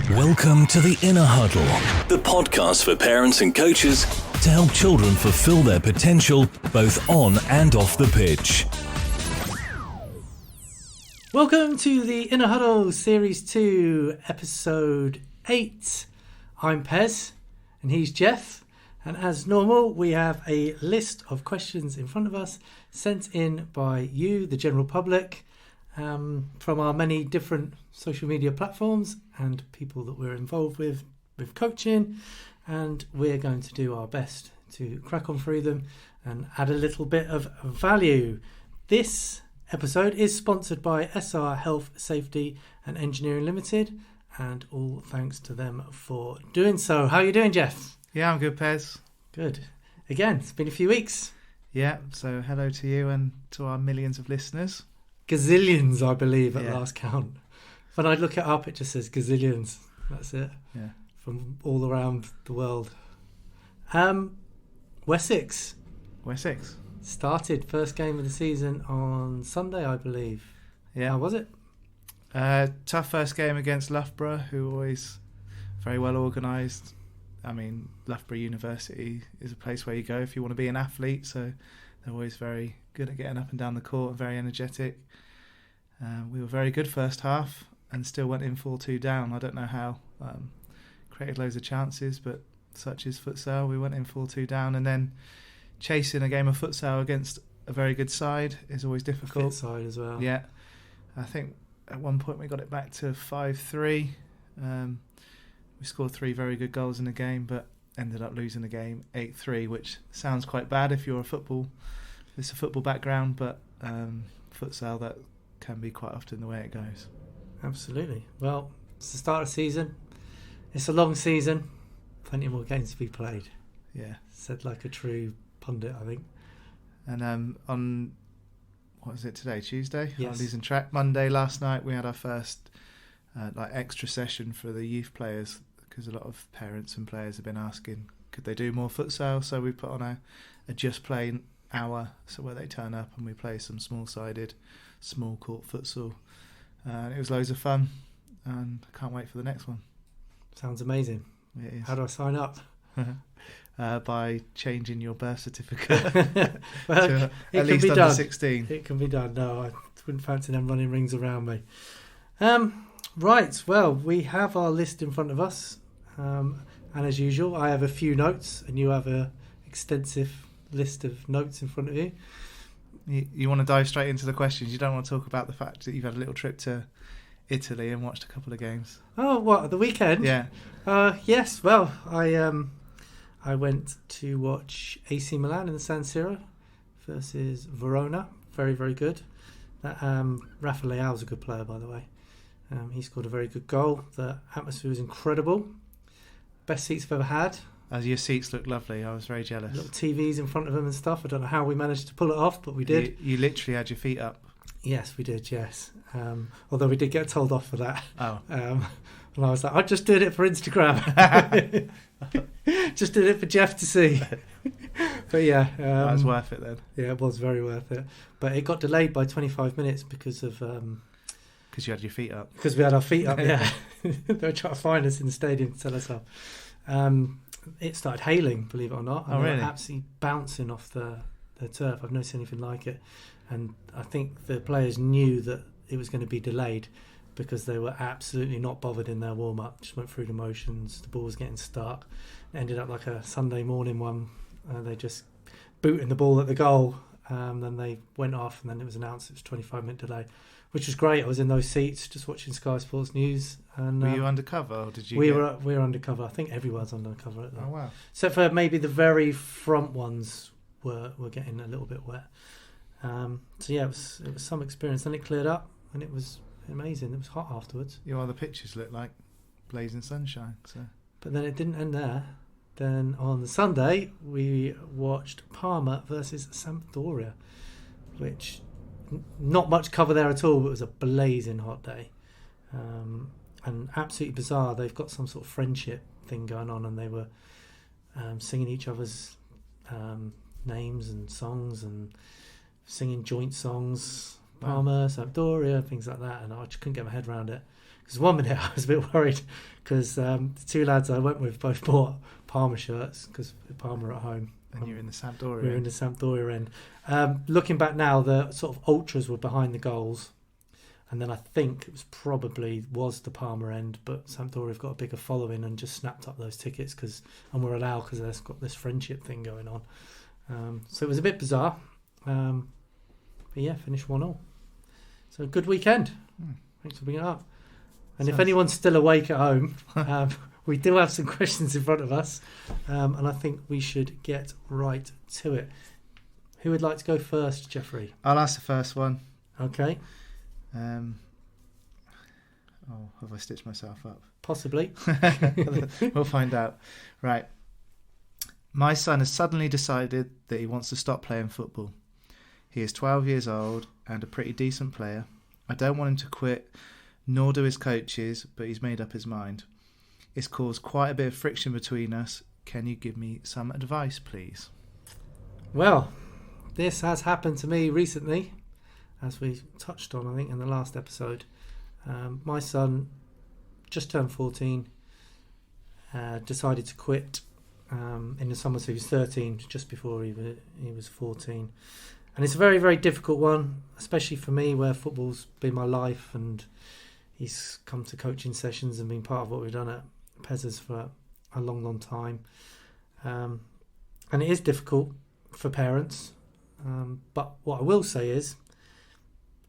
Welcome to the Inner Huddle, the podcast for parents and coaches to help children fulfill their potential both on and off the pitch. Welcome to the Inner Huddle Series 2, Episode 8. I'm Pez, and he's Geoff. And as normal, we have a list of questions in front of us sent in by you, the general public, from our many different social media platforms and people that we're involved with coaching. And we're going to do our best to crack on through them and add a little bit of value. This episode is sponsored by SR Health, Safety and Engineering Limited, and all thanks to them for doing so. How are you doing, Geoff? Yeah, I'm good, Pez. Good. Again, it's been a few weeks. Yeah, so hello to you and to our millions of listeners. Gazillions, I believe, at last count. When I look it up, it just says gazillions. That's it. Yeah. From all around the world. Wessex. Started first game of the season on Sunday, I believe. Yeah. How was it? Tough first game against Loughborough, who are always very well organised. I mean, Loughborough University is a place where you go if you want to be an athlete, so they're always very good at getting up and down the court, very energetic. We were very good first half and still went in 4-2 down. I don't know how. Created loads of chances, but such is futsal. We went in 4-2 down, and then chasing a game of futsal against a very good side is always difficult. Fit side as well. Yeah. I think at one point we got it back to 5-3. We scored 3 very good goals in the game, but ended up losing the game 8-3, which sounds quite bad if you're it's a football background, but futsal, that can be quite often the way it goes. Absolutely. Well, it's the start of the season. It's a long season. Plenty more games to be played. Yeah. Said like a true pundit, I think. And on, what is it today, Tuesday? Yes. I'm losing track. Monday last night we had our first extra session for the youth players, because a lot of parents and players have been asking could they do more futsal, so we put on a just play hour, so where they turn up and we play some small-sided, small court futsal. It was loads of fun, and I can't wait for the next one. Sounds amazing. It is. How do I sign up? By changing your birth certificate Well, to it at can least be under done. 16. It can be done. No, I wouldn't fancy them running rings around me. Right, well, we have our list in front of us. And as usual, I have a few notes and you have an extensive list of notes in front of you. You want to dive straight into the questions. You don't want to talk about the fact that you've had a little trip to Italy and watched a couple of games. Oh, what, the weekend? Yeah. Yes, well, I went to watch AC Milan in the San Siro versus Verona. Very, very good. Rafa Leao's a good player, by the way. He scored a very good goal. The atmosphere was incredible. Best seats I've ever had. As your seats look lovely, I was very jealous. Little TVs in front of them and stuff. I don't know how we managed to pull it off, but we did. You literally had your feet up. Yes, we did, yes. Although we did get told off for that. Oh. And I was like, I just did it for Instagram. Just did it for Geoff to see. But yeah. That was worth it then. Yeah, it was very worth it. But it got delayed by 25 minutes because of... Because you had your feet up. Because we had our feet up, yeah. They were trying to find us in the stadium to tell us off. It started hailing, believe it or not. And oh, really? They were absolutely bouncing off the turf. I've never seen anything like it. And I think the players knew that it was going to be delayed because they were absolutely not bothered in their warm-up. Just went through the motions. The ball was getting stuck. It ended up like a Sunday morning one. They just booting the ball at the goal. Then they went off, and then it was announced it was a 25-minute delay, which was great. I was in those seats just watching Sky Sports News. And were you undercover, or did you? We were undercover. I think everyone's undercover at that. Oh wow! Except for maybe the very front ones were getting a little bit wet. So yeah, it was some experience. Then it cleared up, and it was amazing. It was hot afterwards. Yeah, well, the pictures looked like blazing sunshine. So. But then it didn't end there. Then on the Sunday we watched Parma versus Sampdoria, which not much cover there at all. But it was a blazing hot day, and absolutely bizarre. They've got some sort of friendship thing going on, and they were singing each other's names and songs and singing joint songs. Parma, Sampdoria, things like that, and I just couldn't get my head around it Because 1 minute I was a bit worried because the two lads I went with both bought Parma shirts because Parma are at home. And you're in the Sampdoria. We were in the Sampdoria end. Looking back now, the sort of ultras were behind the goals. And then I think it was probably the Parma end, but Sampdoria have got a bigger following and just snapped up those tickets and we're allowed because they've got this friendship thing going on. So it was a bit bizarre. But yeah, finished 1-1. So good weekend. Thanks for bringing it up. And if anyone's still awake at home, we do have some questions in front of us. And I think we should get right to it. Who would like to go first, Jeffrey? I'll ask the first one. Okay. Have I stitched myself up? Possibly. We'll find out. Right. My son has suddenly decided that he wants to stop playing football. He is 12 years old and a pretty decent player. I don't want him to quit, nor do his coaches, but he's made up his mind. It's caused quite a bit of friction between us. Can you give me some advice, please? Well, this has happened to me recently, as we touched on, I think, in the last episode. My son just turned 14, decided to quit in the summer, so he was 13, just before he was 14. And it's a very, very difficult one, especially for me, where football's been my life, and he's come to coaching sessions and been part of what we've done at Pezzas for a long, long time. And it is difficult for parents, but what I will say is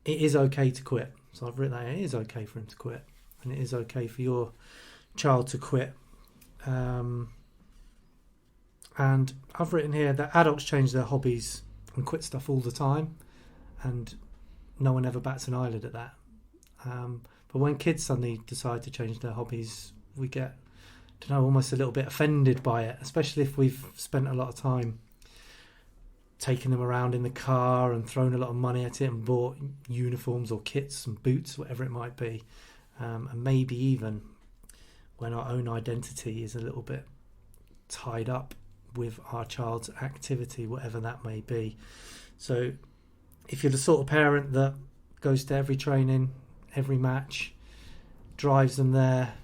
it is okay to quit. So I've written that it is okay for him to quit, and it is okay for your child to quit. And I've written here that adults change their hobbies and quit stuff all the time, and no one ever bats an eyelid at that. But when kids suddenly decide to change their hobbies, we get, almost a little bit offended by it, especially if we've spent a lot of time taking them around in the car and thrown a lot of money at it and bought uniforms or kits and boots, whatever it might be. And maybe even when our own identity is a little bit tied up with our child's activity, whatever that may be. So if you're the sort of parent that goes to every training, every match, drives them there,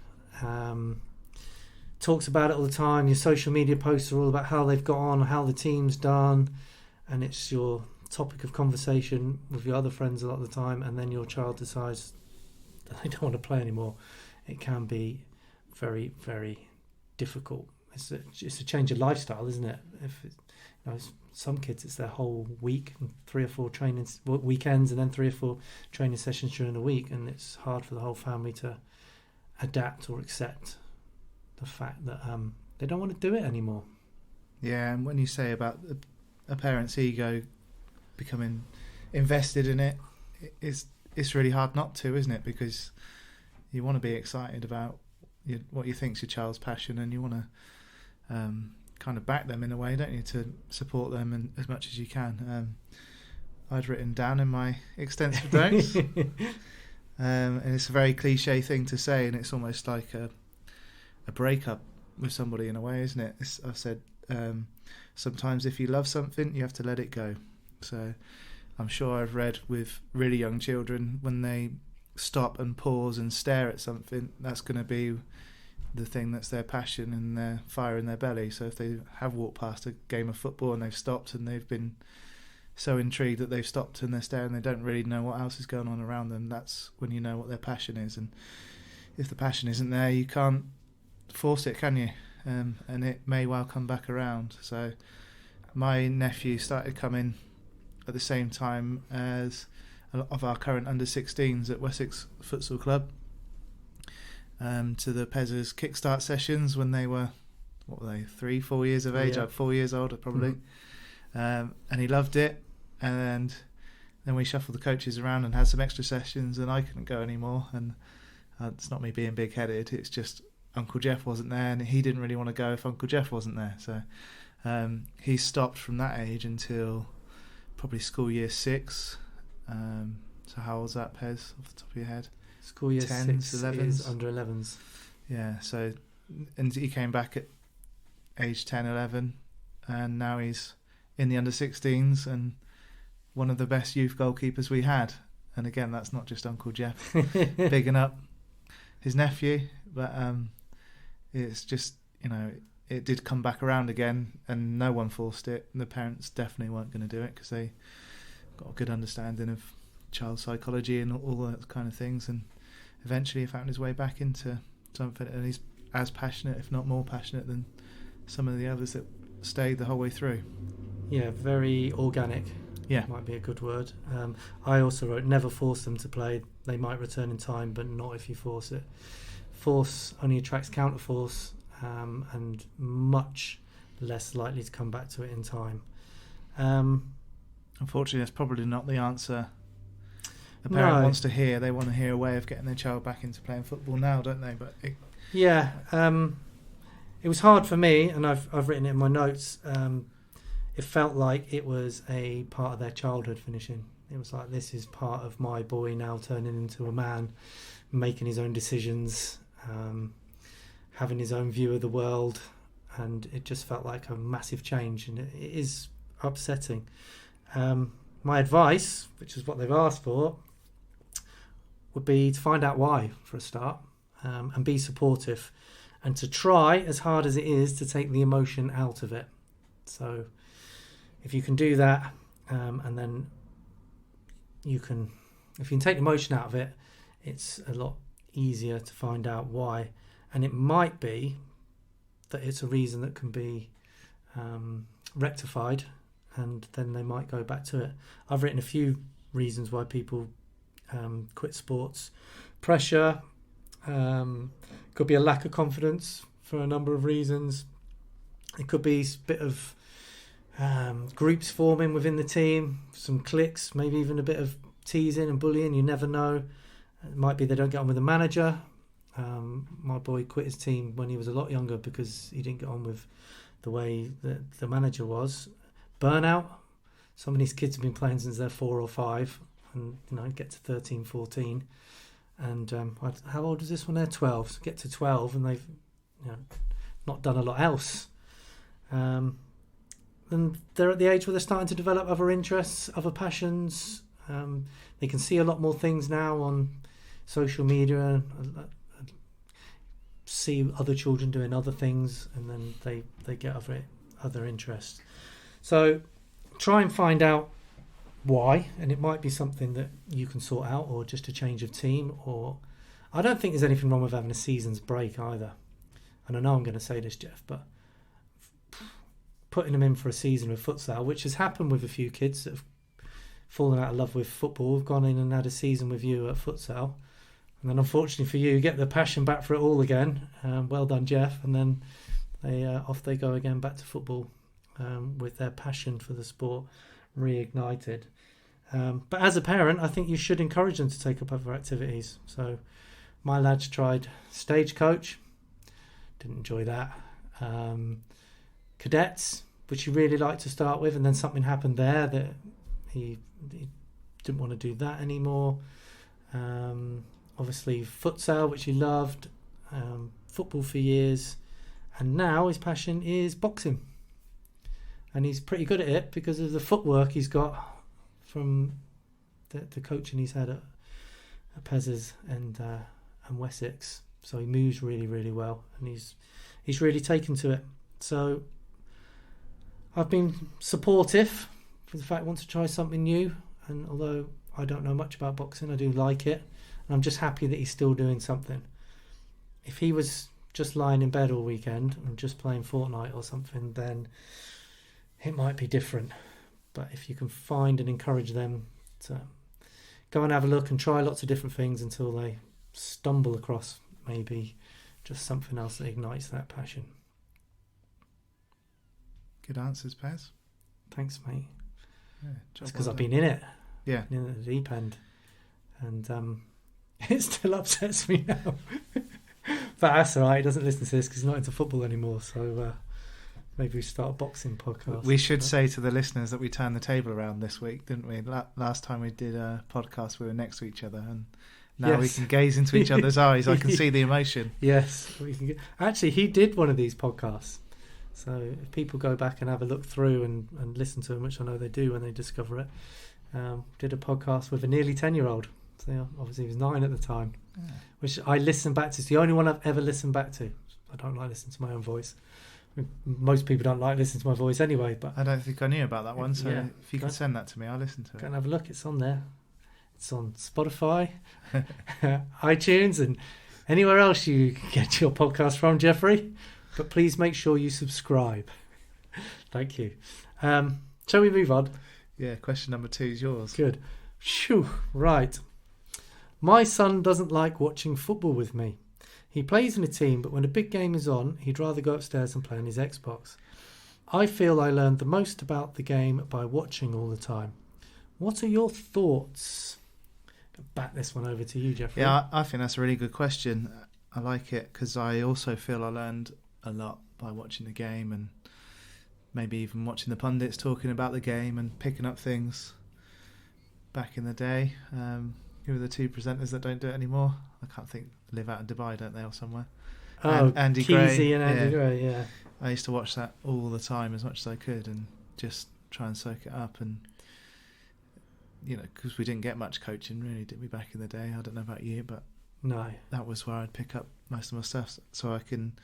talks about it all the time, your social media posts are all about how they've got on, how the team's done, and it's your topic of conversation with your other friends a lot of the time, and then your child decides that they don't want to play anymore, it can be very, very difficult. It's a change of lifestyle, isn't it? Some kids, it's their whole week, 3 or 4 weekends, and then 3 or 4 training sessions during the week, and it's hard for the whole family to adapt or accept the fact that they don't want to do it anymore. Yeah, and when you say about a parent's ego becoming invested in it, it's really hard not to, isn't it? Because you want to be excited about what you think's your child's passion, and you want to kind of back them in a way, don't you, to support them as much as you can. I'd written down in my extensive notes, and it's a very cliche thing to say, and it's almost like a breakup with somebody in a way, isn't it? I've said sometimes if you love something, you have to let it go. So I'm sure I've read with really young children, when they stop and pause and stare at something, that's going to be the thing that's their passion and their fire in their belly. So if they have walked past a game of football and they've stopped and they've been so intrigued that they've stopped and they're staring, they don't really know what else is going on around them, that's when you know what their passion is. And if the passion isn't there, you can't force it, can you? And it may well come back around. So my nephew started coming at the same time as a lot of our current under-16s at Wessex Futsal Club to the Pezzas kickstart sessions when they were, 3-4 years of age? Yeah. 4 years old probably. And he loved it, and then we shuffled the coaches around and had some extra sessions, and I couldn't go anymore. And it's not me being big-headed, it's just Uncle Geoff wasn't there, and he didn't really want to go if Uncle Geoff wasn't there. So he stopped from that age until probably school year 6. So how old's that, Pez, off the top of your head? School year 10s, 6 11s? is under 11s. Yeah, so, and he came back at age 10, 11, and now he's in the under-16s and one of the best youth goalkeepers we had. And again, that's not just Uncle Geoff bigging up. his nephew, but it's just, it did come back around again, and no one forced it. The parents definitely weren't going to do it because they got a good understanding of child psychology and all that kind of things, and eventually he found his way back into something, and he's as passionate, if not more passionate, than some of the others that stayed the whole way through. Yeah, very organic. Yeah. Might be a good word. I also wrote, never force them to play. They might return in time, but not if you force it. Force only attracts counterforce, and much less likely to come back to it in time. Unfortunately, that's probably not the answer a parent wants to hear. They want to hear a way of getting their child back into playing football now, don't they? But it was hard for me, and I've written it in my notes. It felt like it was a part of their childhood finishing. It was like, this is part of my boy now turning into a man, making his own decisions, having his own view of the world, and it just felt like a massive change, and it is upsetting. My advice, which is what they've asked for, would be to find out why, for a start, and be supportive, and to try as hard as it is to take the emotion out of it. So if you can do that, and then if you can take the emotion out of it, it's a lot easier to find out why. And it might be that it's a reason that can be rectified, and then they might go back to it. I've written a few reasons why people quit sports. Pressure, could be a lack of confidence for a number of reasons. It could be a bit of groups forming within the team, some cliques, maybe even a bit of teasing and bullying, you never know. It might be they don't get on with the manager. My boy quit his team when he was a lot younger because he didn't get on with the way that the manager was. Burnout. Some of these kids have been playing since they're 4 or 5, and get to 13, 14. And how old is this one? They're 12. So get to 12 and they've not done a lot else. And they're at the age where they're starting to develop other interests, other passions. They can see a lot more things now on social media, see other children doing other things, and then they get other interests. So try and find out why, and it might be something that you can sort out, or just a change of team. Or I don't think there's anything wrong with having a season's break either. And I know I'm going to say this, Geoff, but putting them in for a season of futsal, which has happened with a few kids that have fallen out of love with football, have gone in and had a season with you at futsal, and then unfortunately for you, get the passion back for it all again. Well done, Geoff. And then off they go again back to football, with their passion for the sport reignited. But as a parent, I think you should encourage them to take up other activities. So my lads tried stagecoach, didn't enjoy that. Cadets, which he really liked to start with, and then something happened there that he didn't want to do that anymore. Obviously futsal, which he loved, football for years, and now his passion is boxing, and he's pretty good at it because of the footwork he's got from the coaching he's had at Pez's and Wessex. So he moves really, really well, and he's really taken to it. So I've been supportive for the fact he wants to try something new, and although I don't know much about boxing, I do like it, and I'm just happy that he's still doing something. If he was just lying in bed all weekend and just playing Fortnite or something, then it might be different. But if you can find and encourage them to go and have a look and try lots of different things until they stumble across maybe just something else that ignites that passion. Good answers, Pez. Thanks, mate. Yeah, it's because I've been in it. Yeah. In the deep end. And it still upsets me now. But that's all right. He doesn't listen to this because he's not into football anymore. So maybe we start a boxing podcast. We should say to the listeners that we turned the table around this week, didn't we? Last time we did a podcast, we were next to each other, and now we can gaze into each other's eyes. I can see the emotion. Yes. Actually, he did one of these podcasts. So if people go back and have a look through and listen to him, which I know they do when they discover it, did a podcast with a nearly 10-year-old. So obviously he was 9 at the time. which I listen back to. It's the only one I've ever listened back to. I don't like listening to my own voice. Most people don't like listening to my voice anyway. But I don't think I knew about that one, so yeah, if you can send that to me, I'll listen to it. Go and have a look. It's on there. It's on Spotify, iTunes, and anywhere else you get your podcast from, Jeffrey. But please make sure you subscribe. Thank you. Shall we move on? Yeah, question number 2 is yours. Good. Phew, right. My son doesn't like watching football with me. He plays in a team, but when a big game is on, he'd rather go upstairs and play on his Xbox. I feel I learned the most about the game by watching all the time. What are your thoughts? I'll back this one over to you, Jeffrey. Yeah, I think that's a really good question. I like it because I also feel I learned a lot by watching the game and maybe even watching the pundits talking about the game and picking up things back in the day. Who are the 2 presenters that don't do it anymore? I can't think. Live out in Dubai, don't they, or somewhere? Oh, Andy Kesey Gray. and Andy Gray, yeah. I used to watch that all the time as much as I could and just try and soak it up. And, because we didn't get much coaching, really, did we, back in the day? I don't know about you, but no, that was where I'd pick up most of my stuff. So I can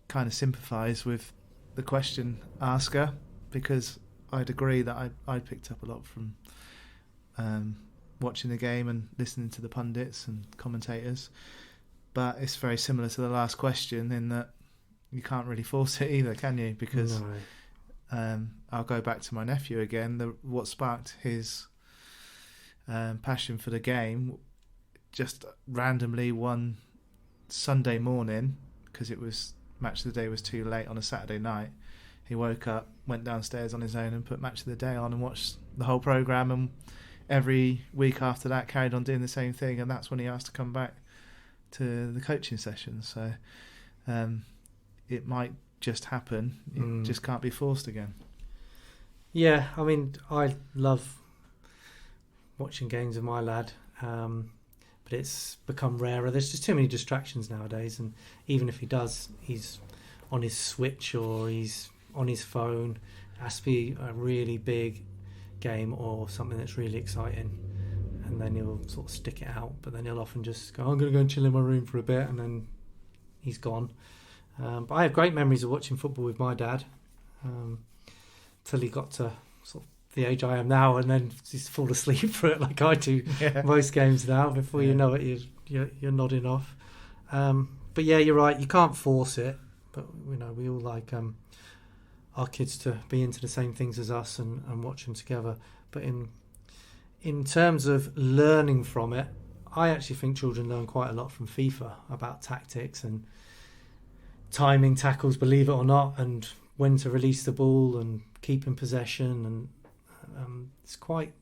kind of sympathise with the question asker, because I'd agree that I picked up a lot from watching the game and listening to the pundits and commentators. But it's very similar to the last question in that you can't really force it either, can you? Because I'll go back to my nephew again. What sparked his passion for the game just randomly one Sunday morning, because it was match of the day was too late on a Saturday night. He woke up, went downstairs on his own and put match of the day on and watched the whole programme, and every week after that carried on doing the same thing, and that's when he asked to come back to the coaching session. So it might just happen. It just can't be forced again. Yeah, I mean, I love watching games with my lad, but it's become rarer. There's just too many distractions nowadays, and even if he does, he's on his Switch or he's on his phone. It has to be a really big game or something that's really exciting, and then he'll sort of stick it out. But then he'll often just go, I'm going to go and chill in my room for a bit, and then he's gone. But I have great memories of watching football with my dad till he got to sort of the age I am now, and then just fall asleep for it like I do most games now. Before you know it, you're nodding off. But yeah, you're right, you can't force it, but we all like our kids to be into the same things as us and watch them together. But in terms of learning from it, I actually think children learn quite a lot from FIFA about tactics and timing tackles, believe it or not, and when to release the ball and keep in possession. And it's quite,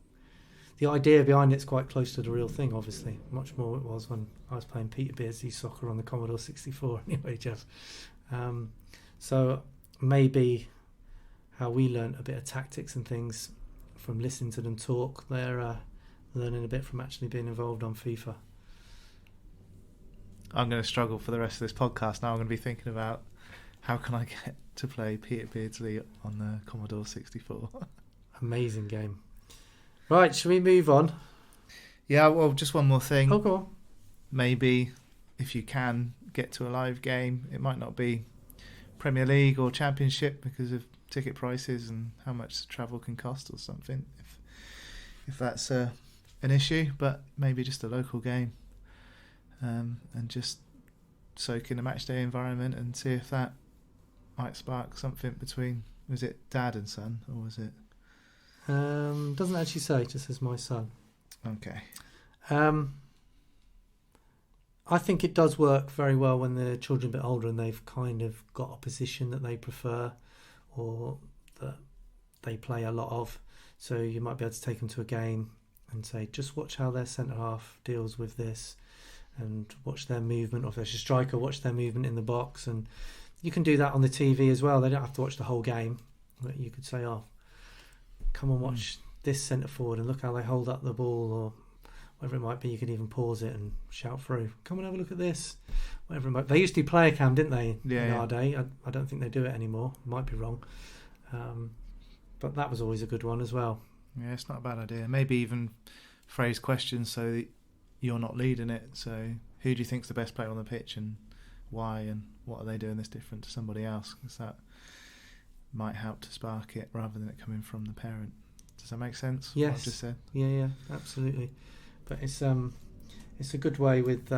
the idea behind it's quite close to the real thing, obviously. Much more it was when I was playing Peter Beardsley soccer on the Commodore 64 anyway, Geoff. So maybe how we learnt a bit of tactics and things from listening to them talk, they're learning a bit from actually being involved on FIFA. I'm going to struggle for the rest of this podcast now. I'm going to be thinking about how can I get to play Peter Beardsley on the Commodore 64. Amazing game. Right, shall we move on? Yeah, well, just one more thing. Oh, go on. Maybe if you can get to a live game, it might not be Premier League or Championship because of ticket prices and how much travel can cost or something, if that's an issue, but maybe just a local game and just soak in a match day environment and see if that might spark something between, was it dad and son, or was it doesn't actually say, it just says my son. Okay. I think it does work very well when the children are a bit older and they've kind of got a position that they prefer or that they play a lot of. So you might be able to take them to a game and say, just watch how their centre-half deals with this and watch their movement, or if there's a striker, watch their movement in the box. And you can do that on the TV as well. They don't have to watch the whole game. But you could say, oh, come and watch this centre-forward and look how they hold up the ball, or whatever it might be. You could even pause it and shout through, come and have a look at this. Whatever it might be. They used to do player cam, didn't they, in our day? I don't think they do it anymore. Might be wrong. But that was always a good one as well. Yeah, it's not a bad idea. Maybe even phrase questions so that you're not leading it. So who do you think's the best player on the pitch, and why, and what are they doing that's different to somebody else? Because that might help to spark it rather than it coming from the parent. Does that make sense? Yes. What I've just said. Yeah, absolutely. But it's a good way with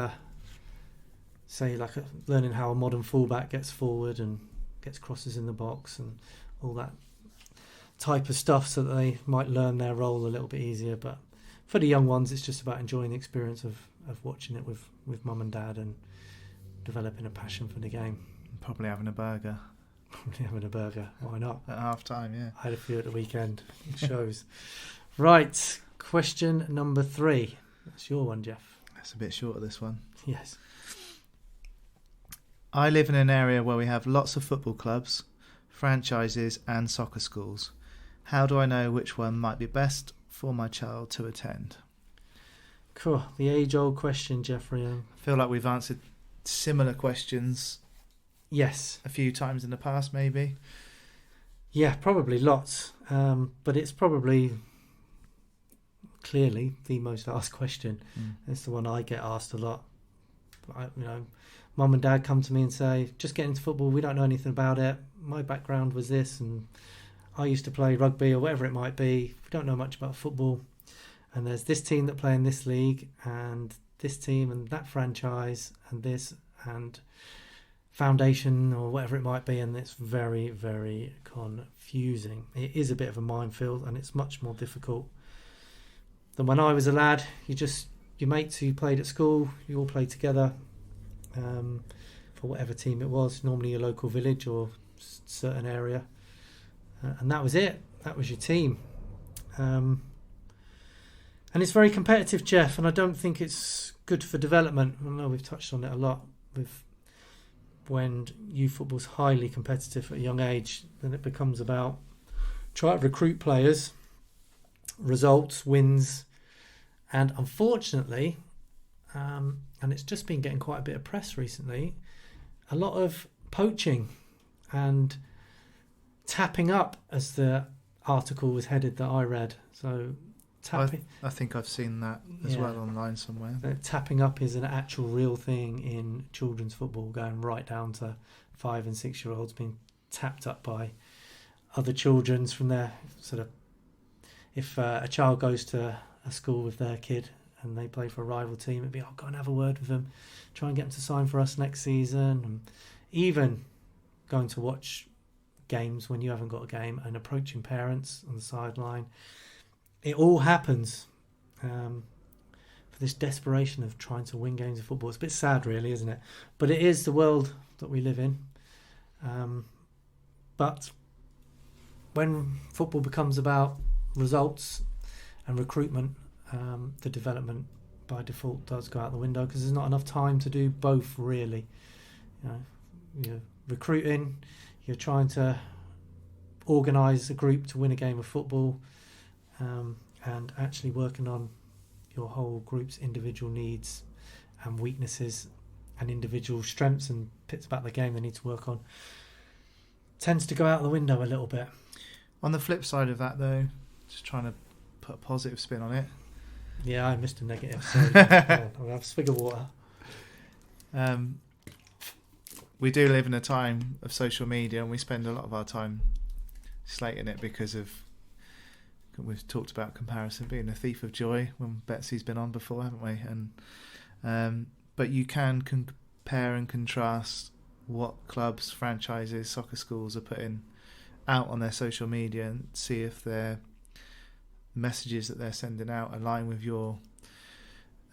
say like learning how a modern fullback gets forward and gets crosses in the box and all that type of stuff, so that they might learn their role a little bit easier. But for the young ones, it's just about enjoying the experience of watching it with mum and dad and developing a passion for the game. Probably having a burger. Probably having a burger. Why not? At half time, yeah. I had a few at the weekend. It shows. Right. Question number 3. That's your one, Geoff. That's a bit short of this one. Yes. I live in an area where we have lots of football clubs, franchises and soccer schools. How do I know which one might be best for my child to attend? Cool. The age-old question, Jeffrey. I feel like we've answered similar questions Yes. a few times in the past, maybe. Yeah, probably lots. But it's probably clearly the most asked question. It's the one I get asked a lot. Mum and dad come to me and say, just get into football, we don't know anything about it. My background was this, and I used to play rugby or whatever it might be. We don't know much about football. And there's this team that play in this league, and this team, and that franchise, and this, and foundation, or whatever it might be. And it's very, very confusing. It is a bit of a minefield, and it's much more difficult than when I was a lad. Your mates who played at school, you all played together for whatever team it was, normally your local village or certain area, and that was it. That was your team. And it's very competitive, Geoff, and I don't think it's good for development. I know we've touched on it a lot. When youth football's highly competitive at a young age, then it becomes about trying to recruit players, results, wins, and unfortunately, and it's just been getting quite a bit of press recently, a lot of poaching and tapping up, as the article was headed that I read. So tapping. I think I've seen that as well online somewhere. Tapping up is an actual real thing in children's football, going right down to 5 and 6 year olds being tapped up by other children's from their sort of. If a child goes to a school with their kid and they play for a rival team, it'd be, go and have a word with them, try and get them to sign for us next season, and even going to watch games when you haven't got a game and approaching parents on the sideline. It all happens for this desperation of trying to win games of football. It's a bit sad, really, isn't it? But it is the world that we live in. But when football becomes about results and recruitment, the development by default does go out the window, because there's not enough time to do both, really. You're recruiting, you're trying to organise a group to win a game of football, and actually working on your whole group's individual needs and weaknesses and individual strengths and bits about the game they need to work on, tends to go out the window a little bit. On the flip side of that, though, just trying to put a positive spin on it. Yeah, I missed a negative. Sorry. I'll have a swig of water. We do live in a time of social media, and we spend a lot of our time slating it because of, we've talked about comparison being a thief of joy when Betsy's been on before, haven't we? And but you can compare and contrast what clubs, franchises, soccer schools are putting out on their social media and see if their messages that they're sending out align with your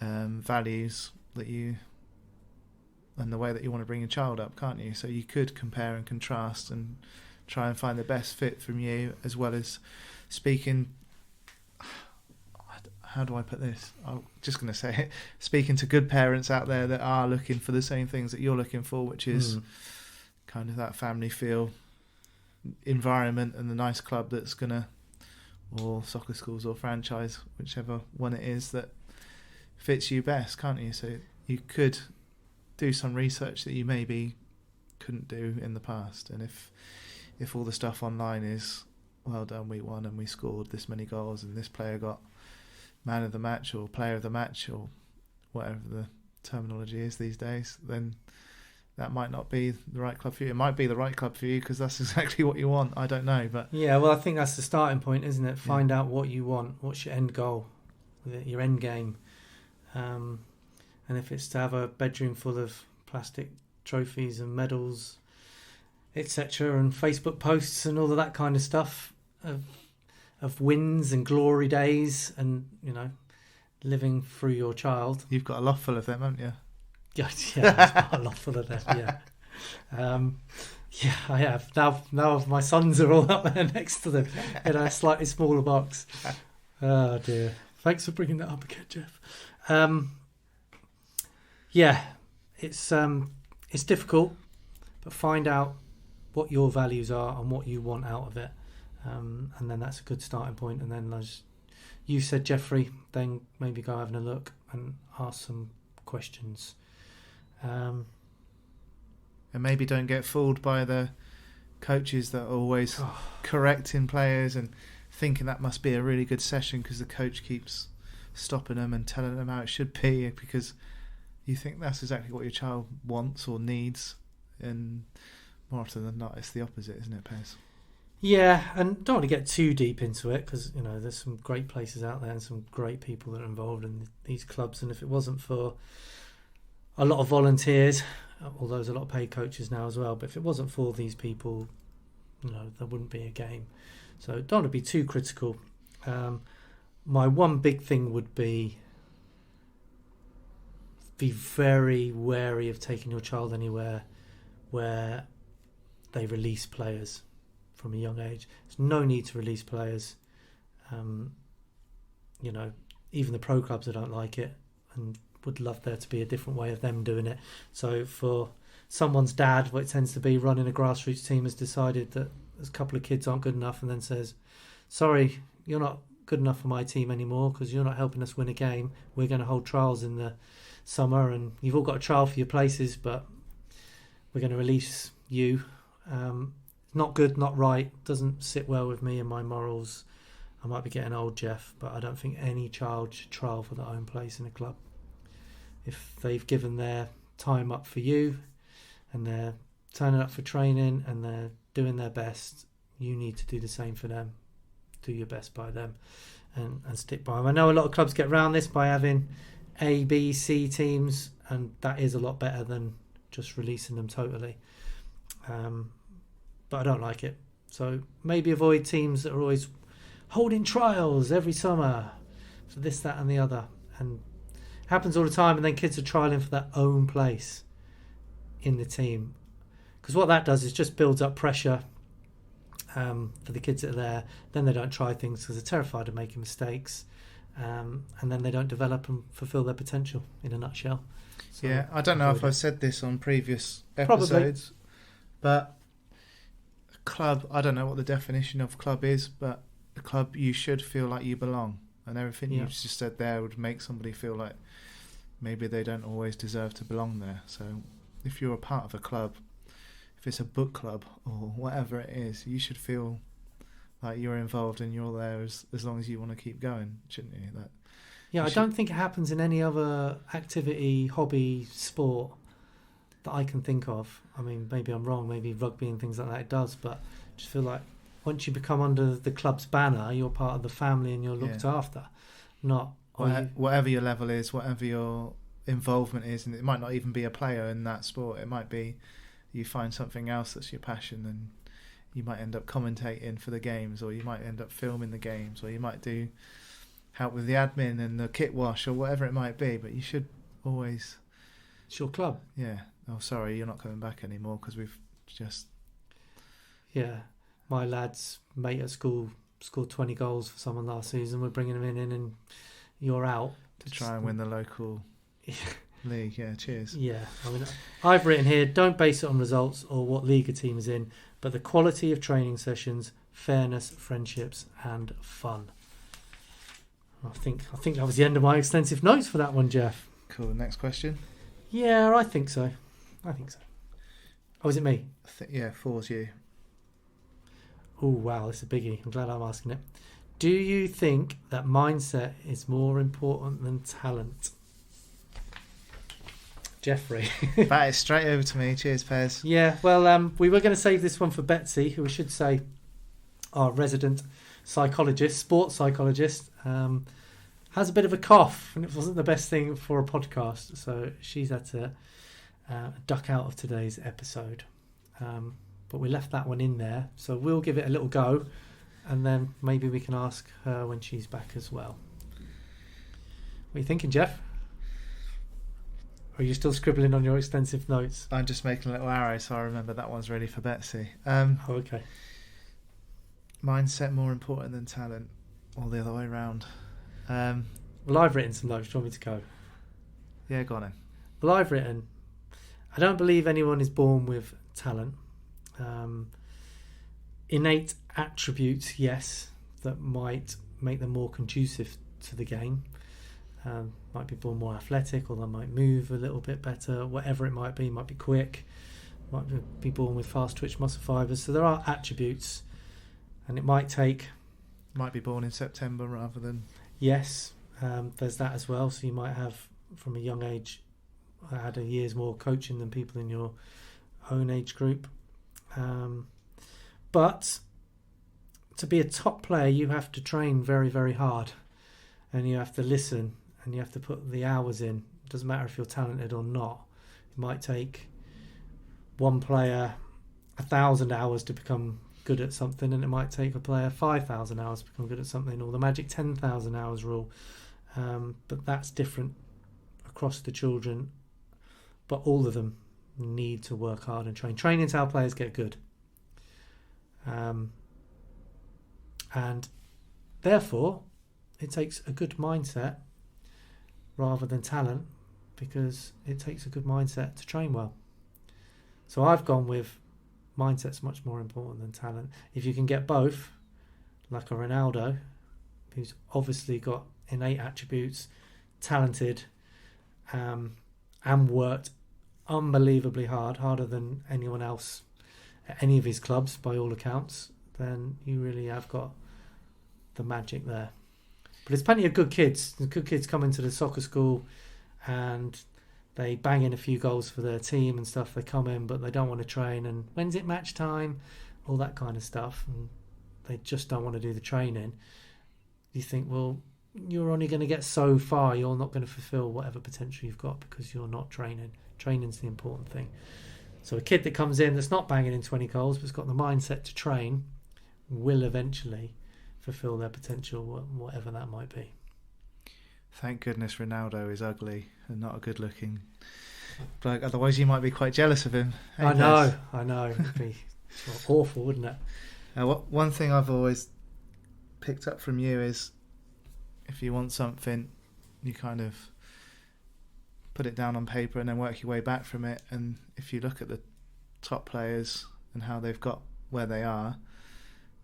values that you and the way that you want to bring your child up, can't you? So you could compare and contrast and try and find the best fit from you, as well as speaking. How do I put this? I'm just going to say it. Speaking to good parents out there that are looking for the same things that you're looking for, which is kind of that family feel environment and the nice club that's going to, or soccer schools or franchise, whichever one it is that fits you best, can't you? So you could do some research that you maybe couldn't do in the past. And if all the stuff online is, well done, we won and we scored this many goals and this player got man of the match or player of the match or whatever the terminology is these days, then that might not be the right club for you. It might be the right club for you because that's exactly what you want. I don't know, but yeah, well, I think that's the starting point, isn't it? Find out what you want. What's your end goal? Your end game. And if it's to have a bedroom full of plastic trophies and medals, etc., and Facebook posts and all of that kind of stuff of wins and glory days, and living through your child. You've got a lot full of them, haven't you? Yeah, I've got a lot full of them. Yeah, yeah, I have. Now my sons are all up there next to them in a slightly smaller box. Oh dear! Thanks for bringing that up again, Geoff. Yeah, it's difficult, but find out what your values are and what you want out of it, and then that's a good starting point. And then, as you said, Jeffrey, then maybe go having a look and ask some questions. And maybe don't get fooled by the coaches that are always correcting players and thinking that must be a really good session because the coach keeps stopping them and telling them how it should be, because you think that's exactly what your child wants or needs, and more often than not it's the opposite, isn't it, Pez? Yeah, and don't want to get too deep into it because there's some great places out there and some great people that are involved in these clubs, and if it wasn't for a lot of volunteers, although there's a lot of paid coaches now as well, but if it wasn't for these people, there wouldn't be a game. So don't want to be too critical. My one big thing would be very wary of taking your child anywhere where they release players from a young age. There's no need to release players. Even the pro clubs that don't like it and would love there to be a different way of them doing it. So for someone's dad, what it tends to be, running a grassroots team, has decided that a couple of kids aren't good enough and then says, sorry, you're not good enough for my team anymore because you're not helping us win a game. We're going to hold trials in the summer and you've all got a trial for your places, but we're going to release you. Not good, not right, doesn't sit well with me and my morals. I might be getting old, Geoff, but I don't think any child should trial for their own place in a club. If they've given their time up for you and they're turning up for training and they're doing their best, you need to do the same for them. Do your best by them and stick by them. I know a lot of clubs get around this by having A, B, C teams, and that is a lot better than just releasing them totally. But I don't like it. So maybe avoid teams that are always holding trials every summer for this, that and the other. And it happens all the time, and then kids are trialling for their own place in the team. Because what that does is just builds up pressure for the kids that are there. Then they don't try things because they're terrified of making mistakes. And then they don't develop and fulfill their potential, in a nutshell. So yeah, I don't know if I've said this on previous episodes, but a club, I don't know what the definition of club is, but a club, you should feel like you belong. And everything you've just said there would make somebody feel like maybe they don't always deserve to belong there. So if you're a part of a club, if it's a book club or whatever it is, you should feel like you're involved and you're there as long as you want to keep going, shouldn't you? I don't think it happens in any other activity, hobby, sport that I can think of. I mean, maybe I'm wrong, maybe rugby and things like that it does, but I just feel like once you become under the club's banner, you're part of the family and you're looked after. Not whatever your level is, whatever your involvement is, and it might not even be a player in that sport. It might be you find something else that's your passion, and you might end up commentating for the games, or you might end up filming the games, or you might do help with the admin and the kit wash or whatever it might be. But you should always... It's your club. Yeah. Oh, sorry, you're not coming back anymore because we've just... Yeah. My lad's mate at school scored 20 goals for someone last season. We're bringing him in and you're out. To try and win the local league. Yeah, cheers. Yeah. I mean, I've written here, don't base it on results or what league a team is in, but the quality of training sessions, fairness, friendships and fun. I think that was the end of my extensive notes for that one, Geoff. Cool. Next question. Yeah, I think so. Oh, is it me? Yeah, 4's you. Oh, wow, it's a biggie. I'm glad I'm asking it. Do you think that mindset is more important than talent? Jeffrey. Bat it straight over to me. Cheers, Pez. Yeah, well, we were going to save this one for Betsy, who we should say our resident psychologist, sports psychologist, has a bit of a cough, and it wasn't the best thing for a podcast, so she's had to duck out of today's episode. But we left that one in there, so we'll give it a little go, and then maybe we can ask her when she's back as well. What are you thinking, Geoff? Or are you still scribbling on your extensive notes? I'm just making a little arrow so I remember that one's ready for Betsy. Okay. Mindset more important than talent, or the other way around. Well, I've written some notes. Do you want me to go? Yeah, go on then. Well, I've written, I don't believe anyone is born with talent. Innate attributes, yes, that might make them more conducive to the game. Might be born more athletic, or they might move a little bit better, whatever it might be quick, might be born with fast twitch muscle fibres. So there are attributes, and it might take... Might be born in September rather than... Yes, there's that as well. So you might have, from a young age, had a year's more coaching than people in your own age group. But to be a top player, you have to train very, very hard, and you have to listen, and you have to put the hours in. It doesn't matter if you're talented or not. It might take one player 1,000 hours to become good at something, and it might take a player 5,000 hours to become good at something, or the magic 10,000 hours rule. But that's different across the children. But all of them need to work hard and train. Training's how players get good. And therefore, it takes a good mindset rather than talent, because it takes a good mindset to train well. So I've gone with mindset's much more important than talent. If you can get both, like a Ronaldo, who's obviously got innate attributes, talented, and worked unbelievably hard, harder than anyone else at any of his clubs by all accounts, then you really have got the magic there. But there's plenty of good kids. The good kids come into the soccer school and they bang in a few goals for their team and stuff. They come in, but they don't want to train. And when's it match time? All that kind of stuff. And they just don't want to do the training. You think, well, you're only going to get so far. You're not going to fulfill whatever potential you've got because you're not training. Training's the important thing. So a kid that comes in that's not banging in 20 goals but's got the mindset to train will eventually fulfill their potential, whatever that might be. Thank goodness Ronaldo is ugly and not a good-looking bloke. Otherwise, you might be quite jealous of him. Hey, I know. It'd be awful, wouldn't it? One thing I've always picked up from you is if you want something, you kind of put it down on paper and then work your way back from it. And if you look at the top players and how they've got where they are,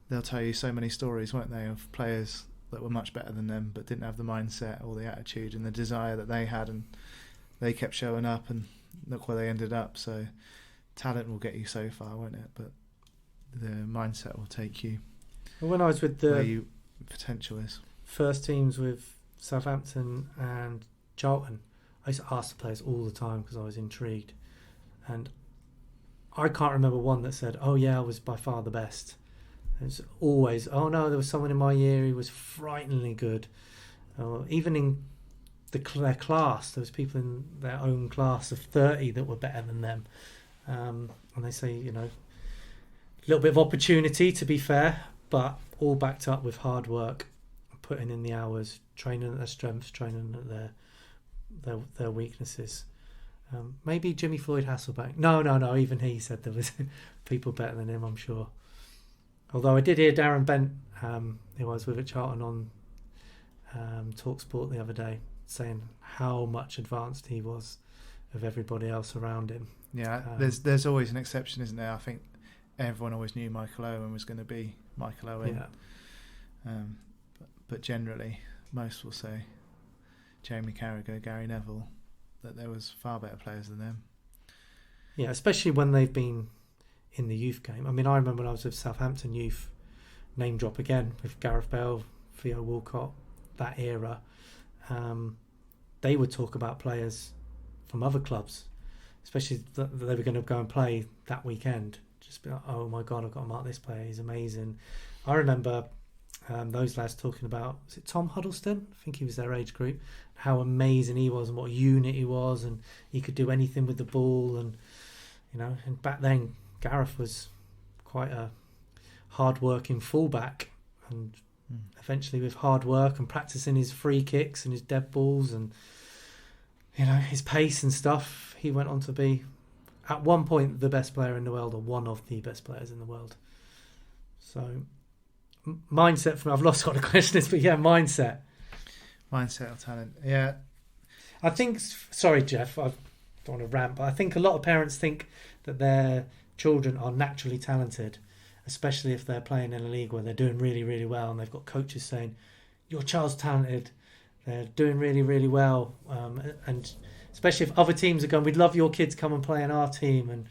they'll tell you so many stories, won't they, of players that were much better than them but didn't have the mindset or the attitude and the desire that they had, and they kept showing up, and look where they ended up. So talent will get you so far, won't it? But the mindset will take you when I was with where your potential is. First teams with Southampton and Charlton, I used to ask the players all the time because I was intrigued, and I can't remember one that said, oh yeah, I was by far the best. It's always, oh no, there was someone in my year who was frighteningly good. Even in their class, there was people in their own class of 30 that were better than them. And they say, a little bit of opportunity, to be fair, but all backed up with hard work, putting in the hours, training at their strengths, training at their weaknesses. Maybe Jimmy Floyd Hasselbank. No, even he said there was people better than him, I'm sure. Although I did hear Darren Bent, who I was with at Charlton, on TalkSport the other day, saying how much advanced he was of everybody else around him. Yeah, there's always an exception, isn't there? I think everyone always knew Michael Owen was going to be Michael Owen. Yeah. But generally, most will say Jamie Carragher, Gary Neville, that there was far better players than them. Yeah, especially when they've been in the youth game. I mean, I remember when I was with Southampton youth, name drop again, with Gareth Bale, Theo Walcott, that era, they would talk about players from other clubs especially that they were going to go and play that weekend. Just be like, oh my God, I've got to mark this player. He's amazing. I remember those lads talking about, was it Tom Huddleston? I think he was their age group. How amazing he was and what a unit he was, and he could do anything with the ball. And and back then Gareth was quite a hard-working fullback, and eventually with hard work and practicing his free kicks and his dead balls and his pace and stuff, he went on to be at one point the best player in the world, or one of the best players in the world. So mindset for me, I've lost what the question is, but yeah, mindset or talent. Yeah, I think, sorry Geoff, I don't want to rant, but I think a lot of parents think that their children are naturally talented, especially if they're playing in a league where they're doing really, really well, and they've got coaches saying, your child's talented, they're doing really, really well, and especially if other teams are going, we'd love your kids come and play in our team, and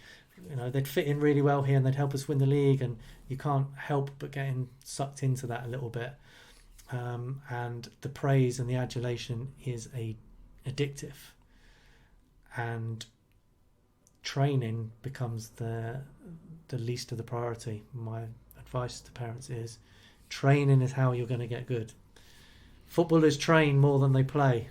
they'd fit in really well here and they'd help us win the league, and you can't help but getting sucked into that a little bit. And the praise and the adulation is addictive, and training becomes the least of the priority. My advice to parents is training is how you're going to get good. Footballers train more than they play.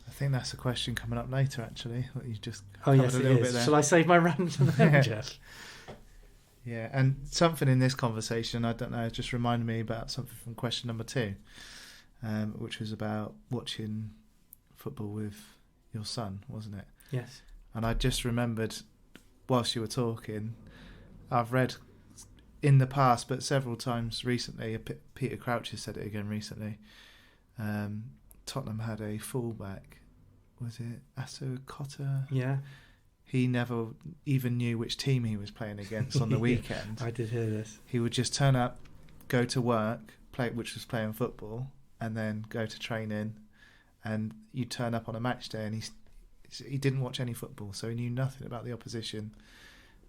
I think that's a question coming up later, actually. What you just yes, a it little is. bit there. Shall I save my rant for them, Geoff? Yeah, and something in this conversation, I don't know, just reminded me about something from question number 2, which was about watching football with your son, wasn't it? Yes. And I just remembered, whilst you were talking, I've read in the past, but several times recently, Peter Crouch has said it again recently, Tottenham had a fullback, was it Asu Cotter? Yeah. He never even knew which team he was playing against on the weekend. I did hear this. He would just turn up, go to work, which was playing football, and then go to training, and you'd turn up on a match day, and he didn't watch any football, so he knew nothing about the opposition.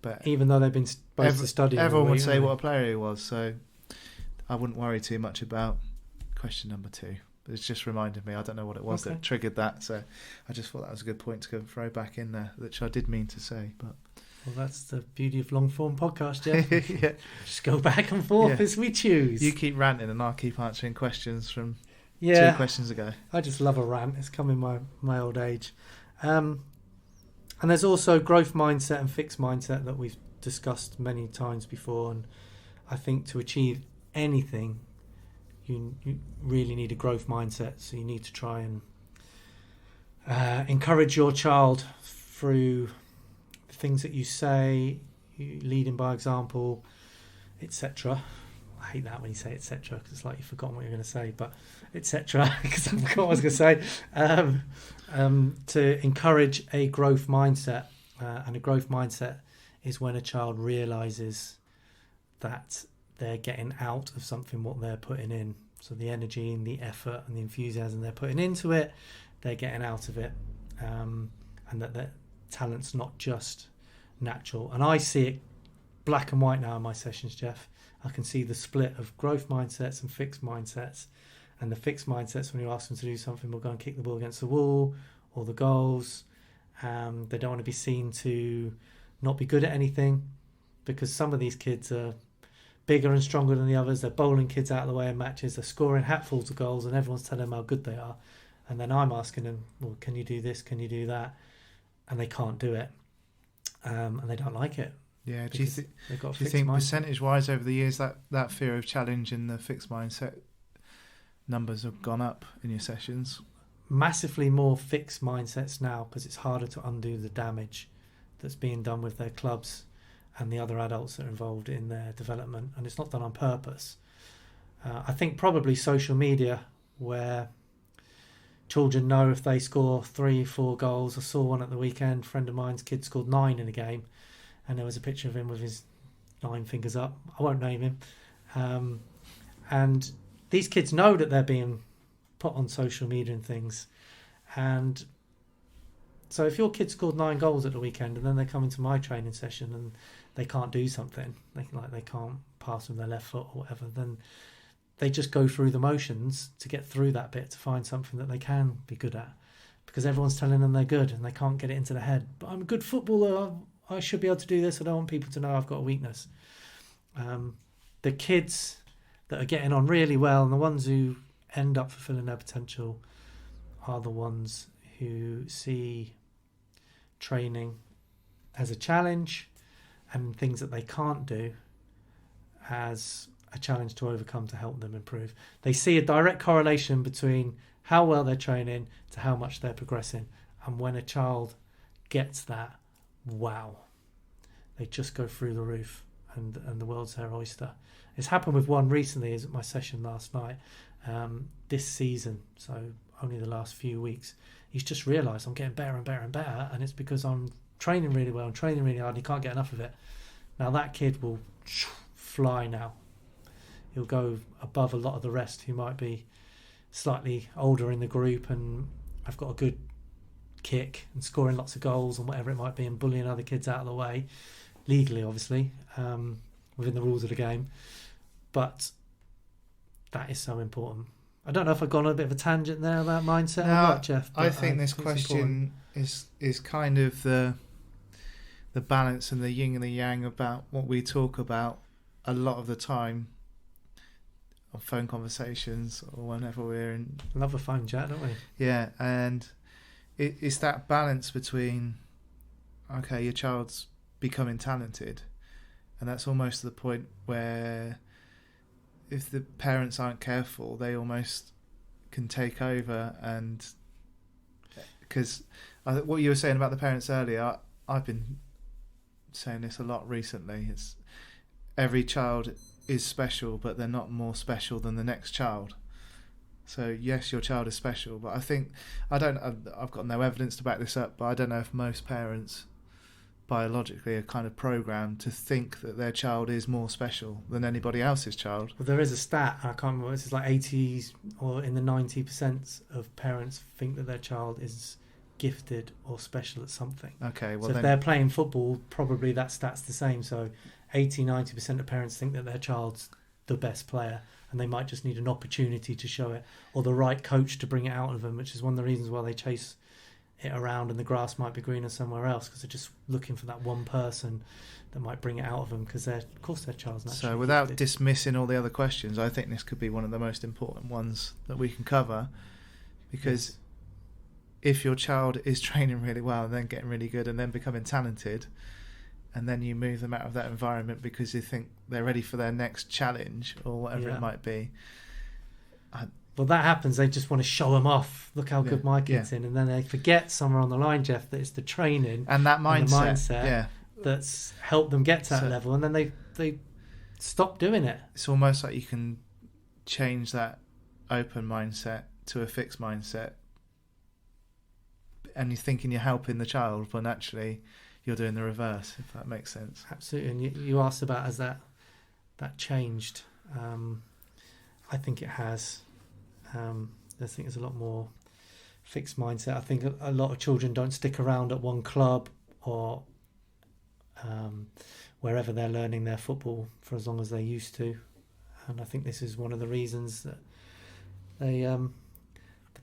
But even though they've been supposed to study, everyone would say what a player he was, so I wouldn't worry too much about question number 2. But it's just reminded me, I don't know what it was that triggered that, so I just thought that was a good point to throw back in there, which I did mean to say. But well, that's the beauty of long form podcast, Geoff. Yeah. Just go back and forth as we choose. You keep ranting and I'll keep answering questions from 2 questions ago. I just love a rant. It's come in my old age. And there's also growth mindset and fixed mindset that we've discussed many times before. And I think to achieve anything, you really need a growth mindset. So you need to try and encourage your child through the things that you say, you leading by example, etc. I hate that when you say etc. because it's like you've forgotten what you're going to say, but etc. because I forgot what I was going to say. To encourage a growth mindset, and a growth mindset is when a child realises that they're getting out of something what they're putting in. So the energy and the effort and the enthusiasm they're putting into it, they're getting out of it, and that their talent's not just natural. And I see it black and white now in my sessions, Geoff. I can see the split of growth mindsets and fixed mindsets. And the fixed mindsets, when you ask them to do something, will go and kick the ball against the wall or the goals. They don't want to be seen to not be good at anything, because some of these kids are bigger and stronger than the others. They're bowling kids out of the way in matches. They're scoring hatfuls of goals, and everyone's telling them how good they are. And then I'm asking them, well, can you do this? Can you do that? And they can't do it. And they don't like it. Yeah. Do you think mindset. percentage-wise over the years that fear of challenge and the fixed mindset numbers have gone up in your sessions? Massively more fixed mindsets now, because it's harder to undo the damage that's being done with their clubs and the other adults that are involved in their development, and it's not done on purpose. I think probably social media, where children know if they score 3-4 goals. I saw one at the weekend, a friend of mine's kid scored 9 in a game, and there was a picture of him with his 9 fingers up. I won't name him. And these kids know that they're being put on social media and things. And so if your kid scored 9 goals at the weekend and then they come into my training session and they can't do something, they can't pass with their left foot or whatever, then they just go through the motions to get through that bit to find something that they can be good at. because everyone's telling them they're good and they can't get it into their head. But I'm a good footballer. I should be able to do this. I don't want people to know I've got a weakness. The kids that are getting on really well and the ones who end up fulfilling their potential are the ones who see training as a challenge and things that they can't do as a challenge to overcome to help them improve. They see a direct correlation between how well they're training to how much they're progressing. And when a child gets that, wow, they just go through the roof and the world's their oyster. It's happened with one recently, is at my session last night, this season, so only the last few weeks. He's just realised I'm getting better and better and better, and it's because I'm training really well and training really hard and he can't get enough of it. Now that kid will fly now. He'll go above a lot of the rest who might be slightly older in the group and have got a good kick and scoring lots of goals and whatever it might be and bullying other kids out of the way, legally obviously, within the rules of the game. But that is so important. I don't know if I've gone on a bit of a tangent there about mindset or not, Geoff. I think this question is kind of the balance and the yin and the yang about what we talk about a lot of the time on phone conversations or whenever we're in. Love a phone chat, don't we? Yeah, and it's that balance between, okay, your child's becoming talented, and that's almost the point where if the parents aren't careful, they almost can take over. And because what you were saying about the parents earlier, I've been saying this a lot recently. It's every child is special, but they're not more special than the next child. So yes, your child is special, but I've got no evidence to back this up, but I don't know if most parents biologically are kind of programmed to think that their child is more special than anybody else's child. Well, there is a stat, I can't remember, it's like 80s or in the 90% of parents think that their child is gifted or special at something. Okay, well, so if they're playing football, probably that stat's the same. So 80-90% of parents think that their child's the best player and they might just need an opportunity to show it or the right coach to bring it out of them, which is one of the reasons why they chase it around and the grass might be greener somewhere else, because they're just looking for that one person that might bring it out of them, because of course their child's naturally so without gifted. Dismissing all the other questions, I think this could be one of the most important ones that we can cover, because Yes. If your child is training really well and then getting really good and then becoming talented, and then you move them out of that environment because you think they're ready for their next challenge or whatever it might be. Well, that happens. They just want to show them off. Look how good my kid's in. And then they forget somewhere on the line, Geoff, that it's the training and that mindset, that's helped them get to that level. And then they stop doing it. It's almost like you can change that open mindset to a fixed mindset. And you're thinking you're helping the child, but actually you're doing the reverse, if that makes sense. Absolutely. And you asked about, has that changed? I think it has. I think there's a lot more fixed mindset. I think a lot of children don't stick around at one club or wherever they're learning their football for as long as they used to. And I think this is one of the reasons that the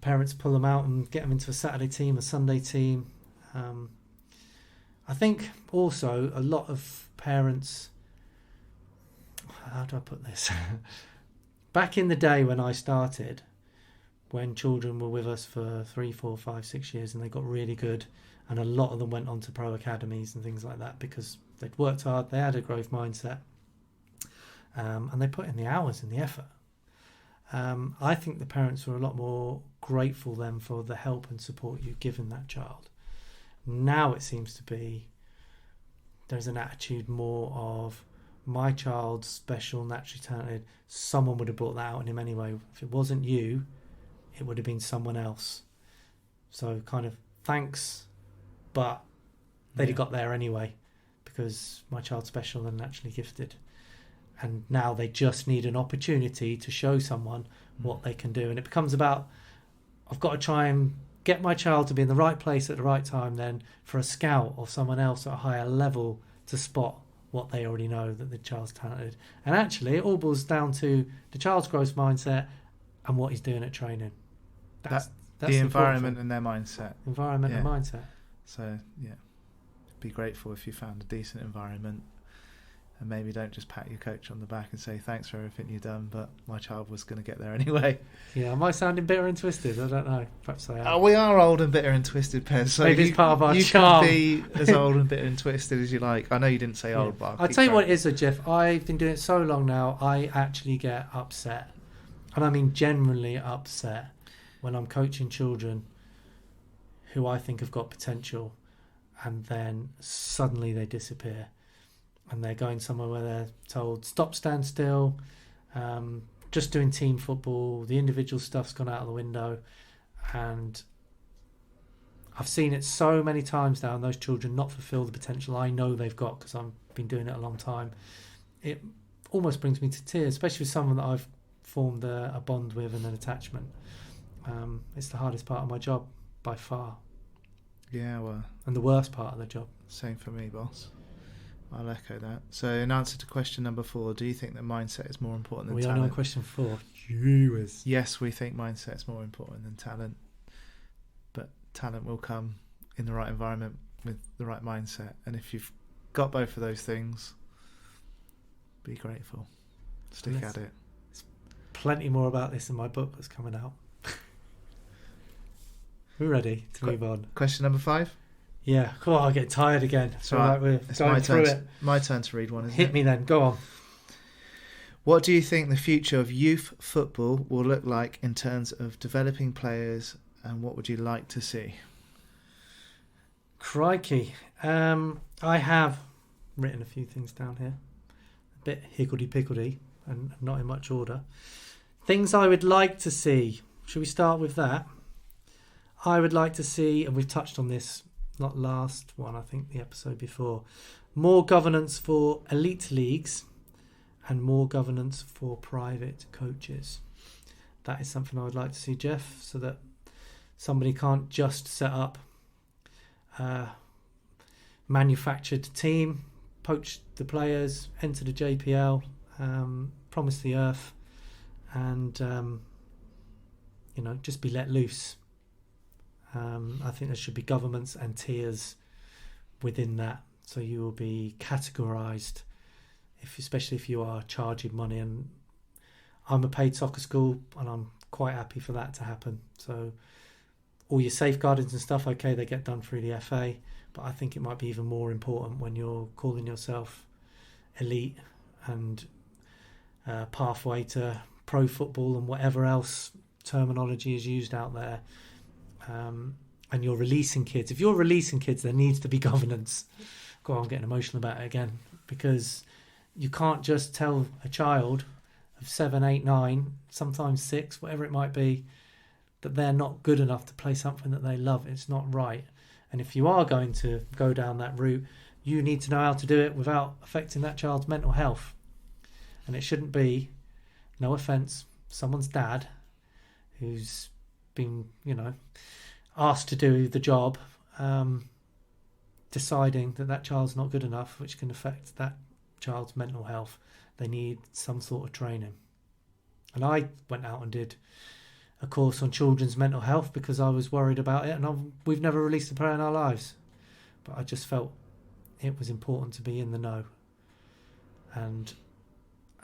parents pull them out and get them into a Saturday team, a Sunday team. I think also a lot of parents, how do I put this? Back in the day when I started, when children were with us for 3, 4, 5, 6 years and they got really good, and a lot of them went on to pro academies and things like that because they'd worked hard, they had a growth mindset, and they put in the hours and the effort. I think the parents were a lot more grateful then for the help and support you've given that child. Now it seems to be there's an attitude more of, my child's special, naturally talented, someone would have brought that out in him anyway. If it wasn't you, it would have been someone else. So kind of thanks, but they'd have got there anyway because my child's special and naturally gifted. And now they just need an opportunity to show someone what they can do. And it becomes about, I've got to try and get my child to be in the right place at the right time then for a scout or someone else at a higher level to spot what they already know, that the child's talented. And actually it all boils down to the child's growth mindset and what he's doing at training. That's the the environment and their mindset. Environment and mindset. So, be grateful if you found a decent environment, and maybe don't just pat your coach on the back and say thanks for everything you've done, but my child was going to get there anyway. Yeah, am I sounding bitter and twisted? I don't know. Perhaps I am. We are old and bitter and twisted, Pez. So maybe it's part of our charm. You can be as old and bitter and twisted as you like. I know you didn't say old, but I'll tell you what it is, though, Geoff. I've been doing it so long now, I actually get upset. And I mean genuinely upset when I'm coaching children who I think have got potential, and then suddenly they disappear. And they're going somewhere where they're told, stop, stand still, just doing team football, the individual stuff's gone out of the window. And I've seen it so many times now, and those children not fulfil the potential I know they've got because I've been doing it a long time. It almost brings me to tears, especially with someone that I've formed a bond with and an attachment. It's the hardest part of my job by far. Yeah, well. And the worst part of the job. Same for me, boss. I'll echo that. So, in answer to question number 4, do you think that mindset is more important than talent? We are on question 4. Viewers. Yes, we think mindset is more important than talent. But talent will come in the right environment with the right mindset. And if you've got both of those things, be grateful. Stick at it. There's plenty more about this in my book that's coming out. We're ready to move on. Question number 5? Yeah, cool. I'll get tired again. So we're it's going through it. My turn to read one, isn't Hit me then. Go on. What do you think the future of youth football will look like in terms of developing players, and what would you like to see? Crikey. I have written a few things down here. A bit higgledy-piggledy and not in much order. Things I would like to see. Should we start with that? I would like to see, and we've touched on this, not last one, I think the episode before, more governance for elite leagues and more governance for private coaches. That is something I would like to see, Geoff, so that somebody can't just set up a manufactured team, poach the players, enter the JPL, promise the earth, and just be let loose. I think there should be governments and tiers within that, so you will be categorised, especially if you are charging money. And I'm a paid soccer school, and I'm quite happy for that to happen. So all your safeguardings and stuff, okay, they get done through the FA, but I think it might be even more important when you're calling yourself elite and pathway to pro football and whatever else terminology is used out there. And you're releasing kids. If you're releasing kids, there needs to be governance. God, I'm getting emotional about it again, because you can't just tell a child of 7, 8, 9, sometimes 6, whatever it might be, that they're not good enough to play something that they love. It's not right. And if you are going to go down that route, you need to know how to do it without affecting that child's mental health. And it shouldn't be, no offence, someone's dad who's been, asked to do the job, deciding that child's not good enough, which can affect that child's mental health. They need some sort of training. And I went out and did a course on children's mental health because I was worried about it, and we've never released a player in our lives. But I just felt it was important to be in the know. And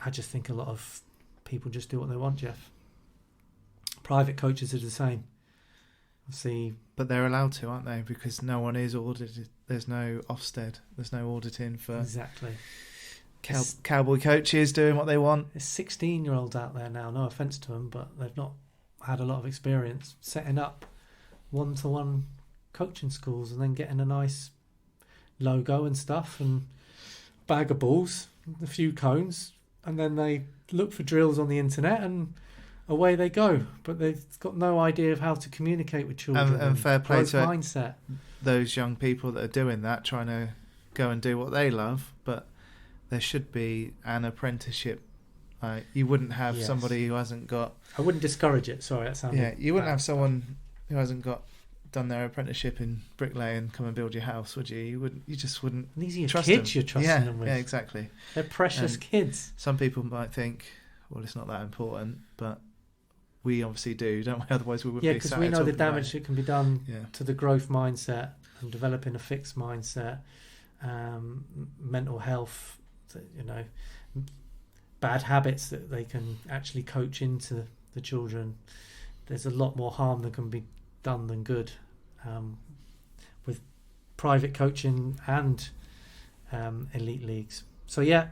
I just think a lot of people just do what they want, Geoff. Private coaches are the same. See, but they're allowed to, aren't they? Because no one is audited. There's no Ofsted. There's no auditing for exactly cowboy coaches doing what they want. There's 16-year-olds out there now. No offence to them, but they've not had a lot of experience setting up one-to-one coaching schools and then getting a nice logo and stuff and bag of balls, a few cones, and then they look for drills on the internet and away they go. But they've got no idea of how to communicate with children. And fair play to mindset. Those young people that are doing that, trying to go and do what they love. But there should be an apprenticeship. You wouldn't have somebody who hasn't got... I wouldn't discourage it. Sorry, that sounded... Yeah, you wouldn't have someone who hasn't done their apprenticeship in bricklaying come and build your house, would you? You just wouldn't. These are your trust kids them. You're trusting them with. Yeah, exactly. They're precious kids. Some people might think, well, it's not that important, but we obviously do, don't we? Otherwise we wouldn't Yeah, be because sat we here know the talking about damage it. that can be done Yeah. to the growth mindset and developing a fixed mindset, mental health, bad habits that they can actually coach into the children. There's a lot more harm that can be done than good with private coaching and elite leagues. So yeah,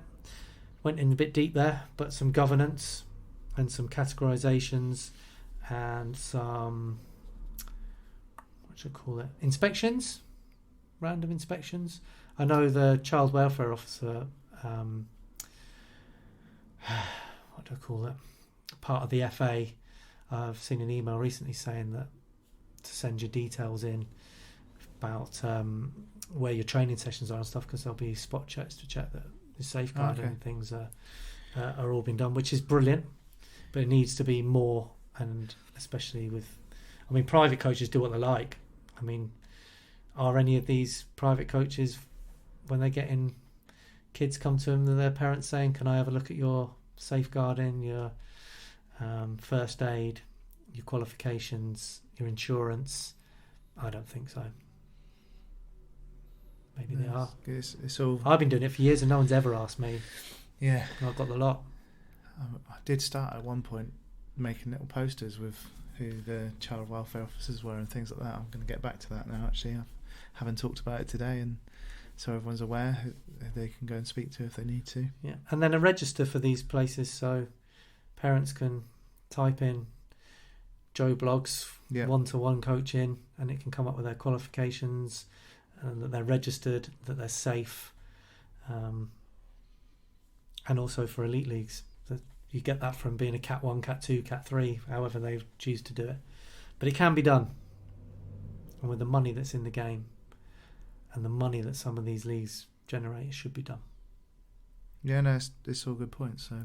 went in a bit deep there, but some governance and some categorizations and some, what should I call it, inspections, random inspections. I know the child welfare officer, what do I call it, part of the FA, I've seen an email recently saying that to send your details in about where your training sessions are and stuff, because there'll be spot checks to check that the safeguarding and things are all been done, which is brilliant, but it needs to be more. And especially with, I mean, private coaches do what they like. I mean, are any of these private coaches, when they get in, kids come to them, their parents saying, can I have a look at your safeguarding, your first aid, your qualifications, your insurance? I don't think so. Maybe they are. It's all. I've been doing it for years and no one's ever asked me. Yeah. And I've got the lot. I did start at one point making little posters with who the child welfare officers were and things like that. I'm going to get back to that now, actually. I haven't talked about it today, and so everyone's aware who they can go and speak to if they need to. Yeah, and then a register for these places so parents can type in Joe Blogs one-to-one coaching, and it can come up with their qualifications and that they're registered, that they're safe, and also for elite leagues. You get that from being a Cat 1, Cat 2, Cat 3, however they choose to do it. But it can be done. And with the money that's in the game and the money that some of these leagues generate, it should be done. Yeah, no, it's all good points. So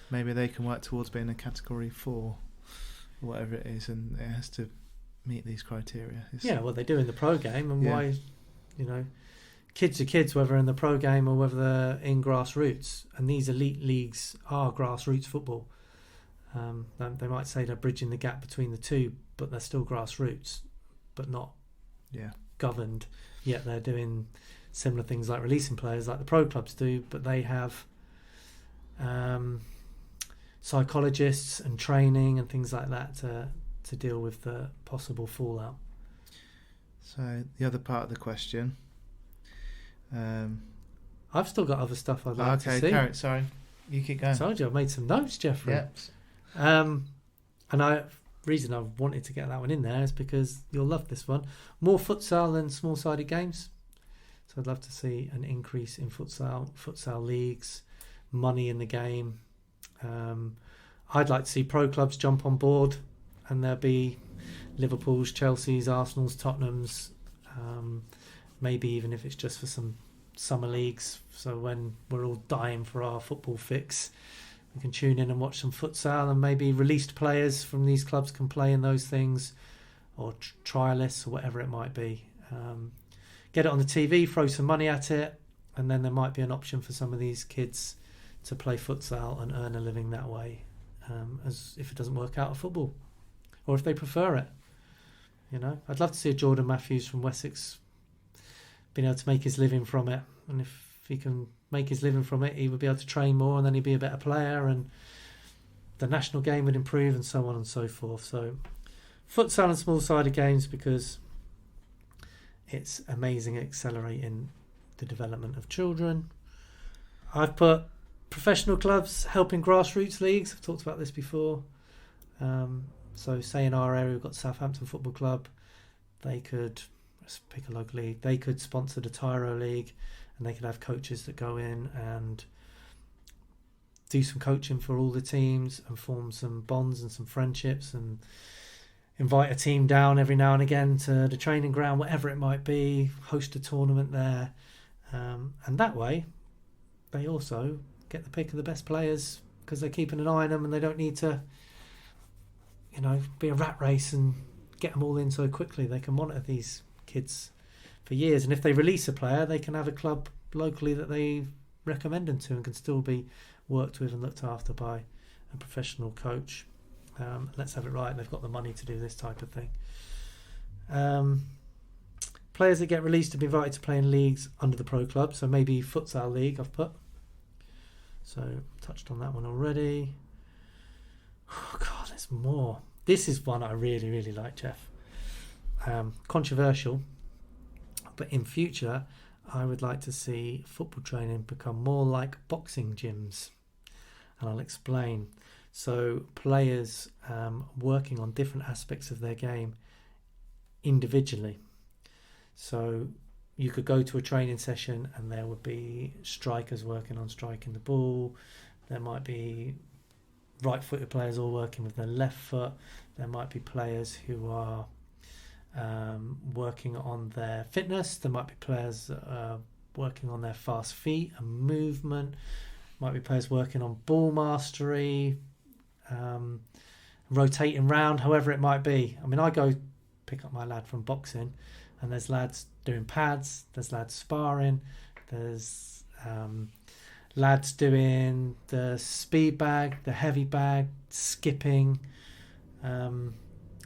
maybe they can work towards being a Category 4 or whatever it is, and it has to meet these criteria. Yeah, well, they do in the pro game, and Yeah. why, kids are kids, whether in the pro game or whether they're in grassroots. And these elite leagues are grassroots football. They might say they're bridging the gap between the two, but they're still grassroots, but not governed. Yet they're doing similar things like releasing players like the pro clubs do, but they have psychologists and training and things like that to deal with the possible fallout. So the other part of the question. I've still got other stuff I'd like to see. Okay, sorry. You keep going. I told you I've made some notes, Jeffrey. Yep. And reason I wanted to get that one in there is because you'll love this one. More futsal than small-sided games. So I'd love to see an increase in futsal leagues, money in the game. I'd like to see pro clubs jump on board, and there'll be Liverpool's, Chelsea's, Arsenal's, Tottenham's, maybe even if it's just for some summer leagues. So when we're all dying for our football fix, we can tune in and watch some futsal, and maybe released players from these clubs can play in those things, or trialists or whatever it might be. Get it on the TV, throw some money at it, and then there might be an option for some of these kids to play futsal and earn a living that way, as if it doesn't work out at football, or if they prefer it. I'd love to see a Jordan Matthews from Wessex being able to make his living from it, and if he can make his living from it, he would be able to train more, and then he'd be a better player, and the national game would improve, and so on and so forth. So futsal and small-sided games, because it's amazing at accelerating the development of children. I've put professional clubs helping grassroots leagues. I've talked about this before. So say in our area we've got Southampton Football Club. They could, let's pick a local league, they could sponsor the Tyro League, and they could have coaches that go in and do some coaching for all the teams and form some bonds and some friendships, and invite a team down every now and again to the training ground, whatever it might be, host a tournament there. And that way they also get the pick of the best players, because they're keeping an eye on them, and they don't need to be a rat race and get them all in so quickly. They can monitor these kids for years, and if they release a player, they can have a club locally that they recommend them to, and can still be worked with and looked after by a professional coach. Let's have it right. They've got the money to do this type of thing. Players that get released to be invited to play in leagues under the pro club. So maybe futsal league I've put. So touched on that one already. Oh God, there's more. This is one I really, really like, Geoff. Controversial, but in future I would like to see football training become more like boxing gyms, and I'll explain. So players working on different aspects of their game individually. So you could go to a training session and there would be strikers working on striking the ball. There might be right-footed players all working with their left foot. There might be players who are working on their fitness. There might be players working on their fast feet and movement. Might be players working on ball mastery, rotating round, however it might be. I mean, I go pick up my lad from boxing and there's lads doing pads, there's lads sparring, there's lads doing the speed bag, the heavy bag, skipping,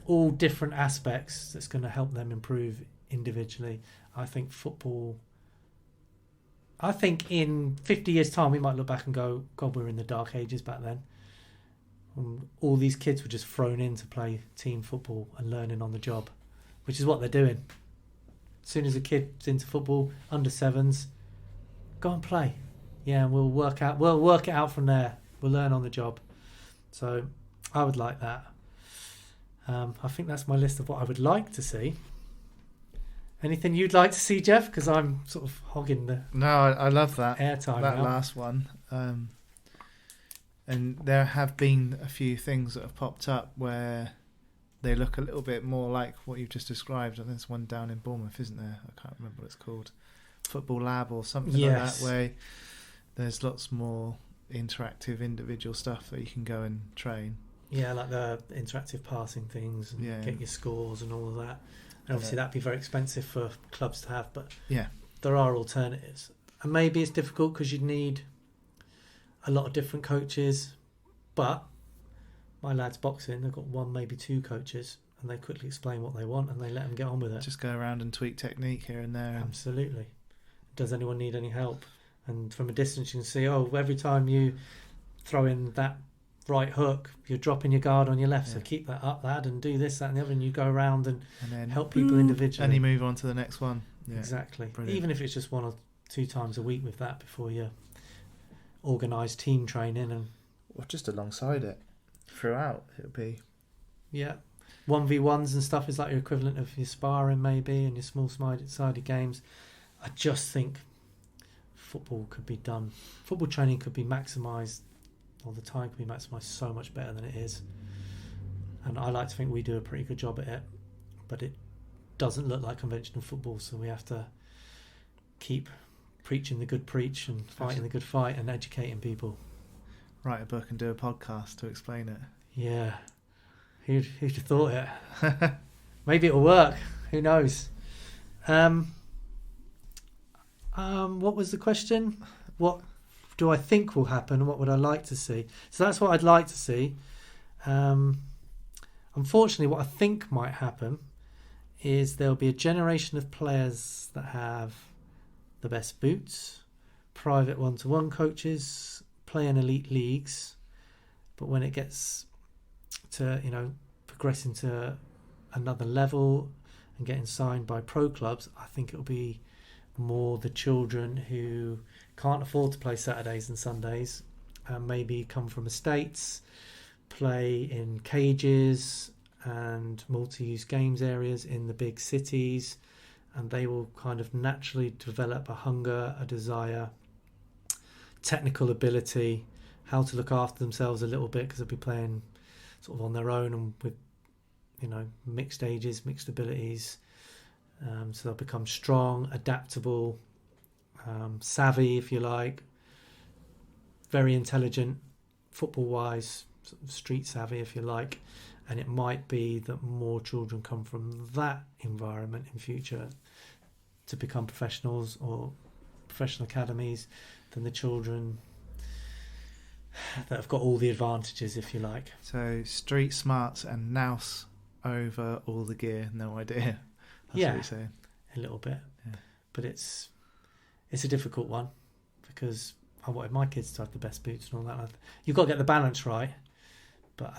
all different aspects that's going to help them improve individually. I think in 50 years' time we might look back and go, God, we were in the dark ages back then. All these kids were just thrown in to play team football and learning on the job, which is what they're doing. As soon as a kid's into football, under sevens, go and play. Yeah, and we'll work it out from there. We'll learn on the job. So I would like that. I think that's my list of what I would like to see. Anything you'd like to see, Geoff? Because I'm sort of hogging the I love that airtime. That now. last one. And there have been a few things that have popped up where they look a little bit more like what you've just described. And there's one down in Bournemouth, isn't there? I can't remember what it's called. Football Lab or something like that, where there's lots more interactive individual stuff that you can go and train. Yeah, like the interactive passing things and get your scores and all of that. And obviously that'd be very expensive for clubs to have, but there are alternatives. And maybe it's difficult because you'd need a lot of different coaches, but my lad's boxing, they've got one, maybe two coaches, and they quickly explain what they want and they let them get on with it. Just go around and tweak technique here and there. Absolutely. Does anyone need any help? And from a distance you can see, every time you throw in that right hook, you're dropping your guard on your left, so keep that up, lad, and do this, that and the other, and you go around and then help people individually. And you move on to the next one. Yeah. Exactly. Brilliant. Even if it's just 1 or 2 times a week with that before you organise team training or just alongside it throughout, it would be 1v1s and stuff is like your equivalent of your sparring maybe and your small sided games. I just think football training could be maximised, or the time could be maximised so much better than it is. And I like to think we do a pretty good job at it, but it doesn't look like conventional football, so we have to keep preaching the good preach and fighting the good fight and educating people. Write a book and do a podcast to explain it. Yeah. Who'd have thought it? Maybe it'll work. Who knows? What was the question? What do I think will happen? What would I like to see? So that's what I'd like to see. Unfortunately, what I think might happen is there'll be a generation of players that have the best boots, private one-to-one coaches, play in elite leagues, but when it gets to progressing to another level and getting signed by pro clubs, I think it'll be more the children who can't afford to play Saturdays and Sundays and maybe come from estates, play in cages and multi-use games areas in the big cities, and they will kind of naturally develop a hunger, a desire, technical ability, how to look after themselves a little bit, because they'll be playing sort of on their own and with mixed ages, mixed abilities. So they'll become strong, adaptable, savvy, if you like, very intelligent, football-wise, sort of street savvy, if you like. And it might be that more children come from that environment in future to become professionals or professional academies than the children that have got all the advantages, if you like. So street smarts and nous over all the gear, no idea. That's what you're saying. A little bit. Yeah. But it's a difficult one because I wanted my kids to have the best boots and all that. You've got to get the balance right. But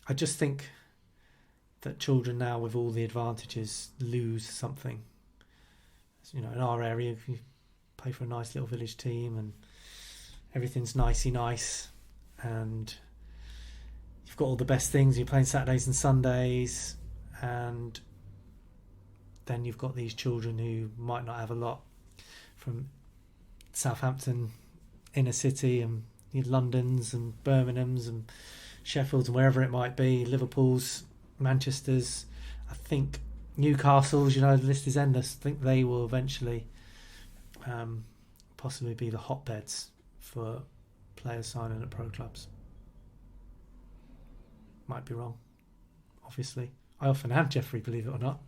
I just think that children now with all the advantages lose something. You know, in our area, if you play for a nice little village team and everything's nicey nice and you've got all the best things, you're playing Saturdays and Sundays, and then you've got these children who might not have a lot from Southampton inner city and London's and Birmingham's and Sheffield's and wherever it might be, Liverpool's, Manchester's, I think Newcastle's, the list is endless. I think they will eventually possibly be the hotbeds for players signing at pro clubs. Might be wrong, obviously. I often am, Jeffrey, believe it or not,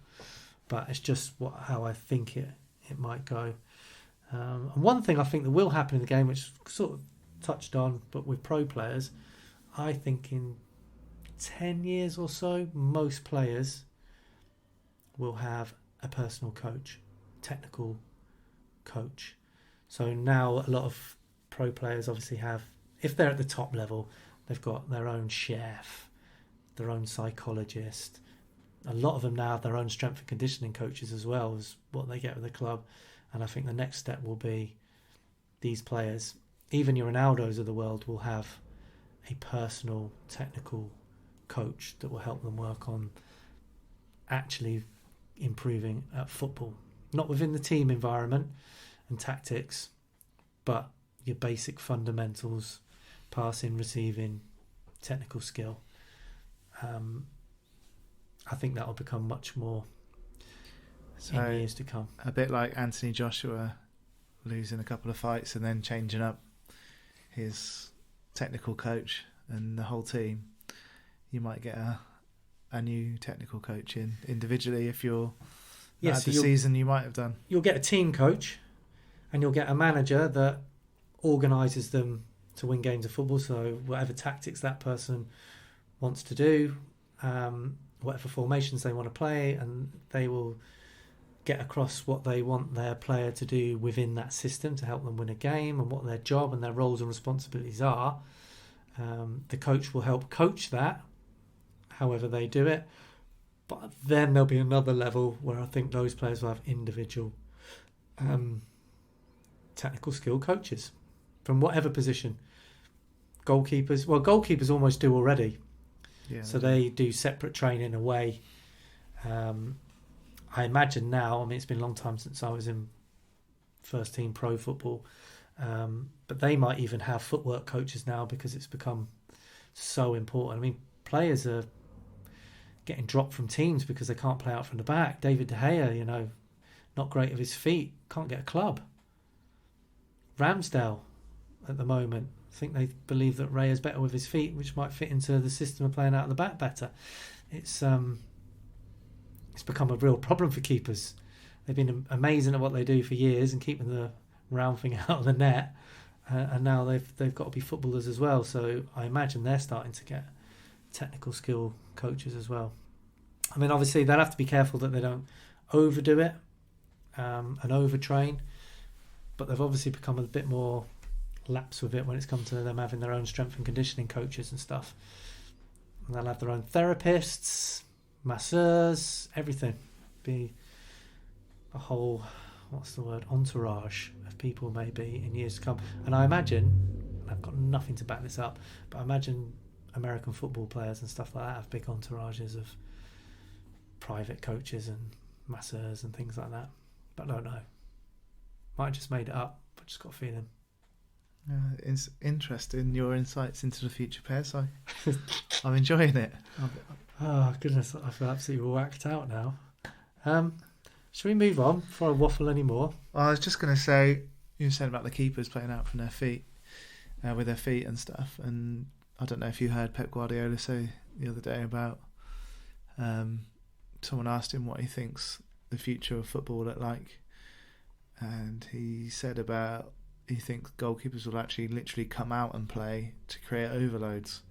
but it's just how I think it might go. And one thing I think that will happen in the game, which sort of touched on, but with pro players, I think in 10 years or so, most players will have a personal coach, technical coach. So now a lot of pro players obviously have, if they're at the top level, they've got their own chef, their own psychologist. A lot of them now have their own strength and conditioning coaches as well as what they get with the club. And I think the next step will be these players, even your Ronaldos of the world, will have a personal technical coach that will help them work on actually improving at football. Not within the team environment and tactics, but your basic fundamentals, passing, receiving, technical skill. I think that will become much more in years to come. A bit like Anthony Joshua losing a couple of fights and then changing up his technical coach and the whole team. You might get a new technical coach in individually if you're at the season you might have done. You'll get a team coach and you'll get a manager that organises them to win games of football. So whatever tactics that person wants to do, whatever formations they want to play, and they will get across what they want their player to do within that system to help them win a game and what their job and their roles and responsibilities are. The coach will help coach that, however they do it. But then there'll be another level where I think those players will have individual technical skill coaches from whatever position. Goalkeepers almost do already. Yeah, so they do separate training away. I imagine now, it's been a long time since I was in first team pro football, but they might even have footwork coaches now because it's become so important. Players are getting dropped from teams because they can't play out from the back. David De Gea, not great of his feet, can't get a club. Ramsdale at the moment, I think they believe that Ray is better with his feet, which might fit into the system of playing out of the back better. It's become a real problem for keepers. They've been amazing at what they do for years and keeping the round thing out of the net, and now they've got to be footballers as well. So I imagine they're starting to get technical skill coaches as well. Obviously they'll have to be careful that they don't overdo it and overtrain, but they've obviously become a bit more lax with it when it's come to them having their own strength and conditioning coaches and stuff. And they'll have their own therapists, masseurs, everything. Be a whole, entourage of people maybe in years to come. And I imagine, I've got nothing to back this up, but I imagine American football players and stuff like that have big entourages of private coaches and masseurs and things like that. But I don't know. Might have just made it up, but just got a feeling. It's interesting, your insights into the future pairs. I'm enjoying it. Oh goodness, I feel absolutely whacked out now. Shall we move on before I waffle anymore? Well, I was just going to say, you said about the keepers playing out from their feet, with their feet and stuff, and I don't know if you heard Pep Guardiola say the other day about someone asked him what he thinks the future of football will look like, and he said about he thinks goalkeepers will actually literally come out and play to create overloads,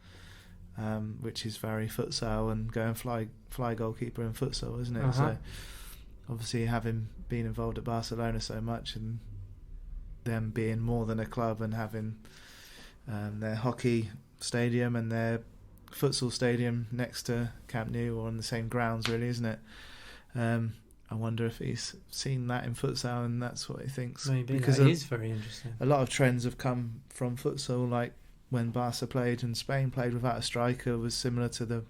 which is very futsal and go and fly goalkeeper in futsal, isn't it? So obviously having been involved at Barcelona so much and them being more than a club and having their hockey stadium and their futsal stadium next to Camp Nou or on the same grounds, really, isn't it? I wonder if he's seen that in futsal and that's what he thinks. Maybe, because that is very interesting. A lot of trends have come from futsal, like when Barca played and Spain played without a striker, was similar to the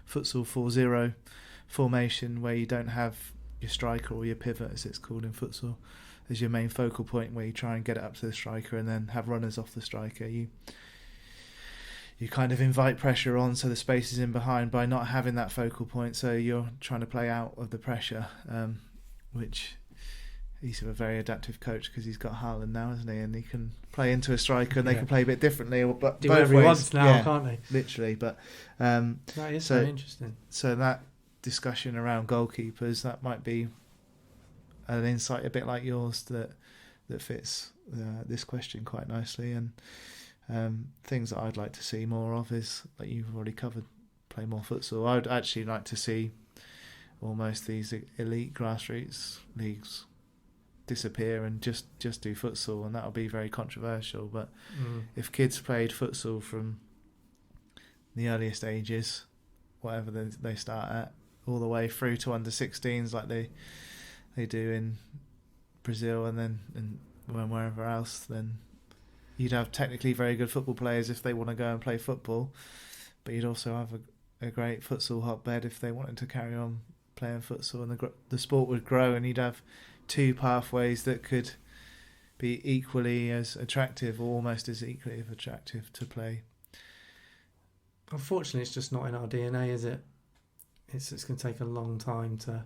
futsal 4-0 formation, where you don't have your striker or your pivot, as it's called in futsal, as your main focal point, where you try and get it up to the striker and then have runners off the striker. You kind of invite pressure on, so the space is in behind by not having that focal point, so you're trying to play out of the pressure, which he's a very adaptive coach because he's got Haaland now, hasn't he? And he can play into a striker and they can play a bit differently, but do both whatever he ways. wants now, can't they? Literally, but that is very interesting. So that discussion around goalkeepers, that might be an insight a bit like yours that fits this question quite nicely. And things that I'd like to see more of is, like you've already covered, play more futsal. I'd actually like to see almost these elite grassroots leagues disappear and just do futsal, and that'll be very controversial. But if kids played futsal from the earliest ages, whatever they start at, all the way through to under 16s, like they do in Brazil and then and wherever else, then you'd have technically very good football players if they want to go and play football, but you'd also have a great futsal hotbed if they wanted to carry on playing futsal, and the sport would grow, and you'd have two pathways that could be equally as attractive, or almost as equally as attractive to play. Unfortunately, it's just not in our DNA, is it? It's going to take a long time to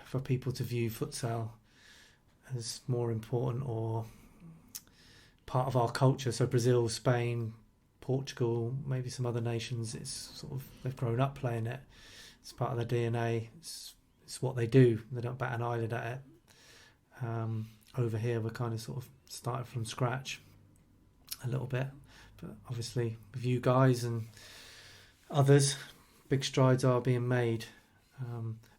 for people to view futsal as more important or part of our culture. So Brazil, Spain, Portugal, maybe some other nations, it's sort of, they've grown up playing it. It's part of their DNA. It's what they do. They don't bat an eyelid at it. Over here, we're kind of sort of started from scratch a little bit. But obviously, with you guys and others, big strides are being made.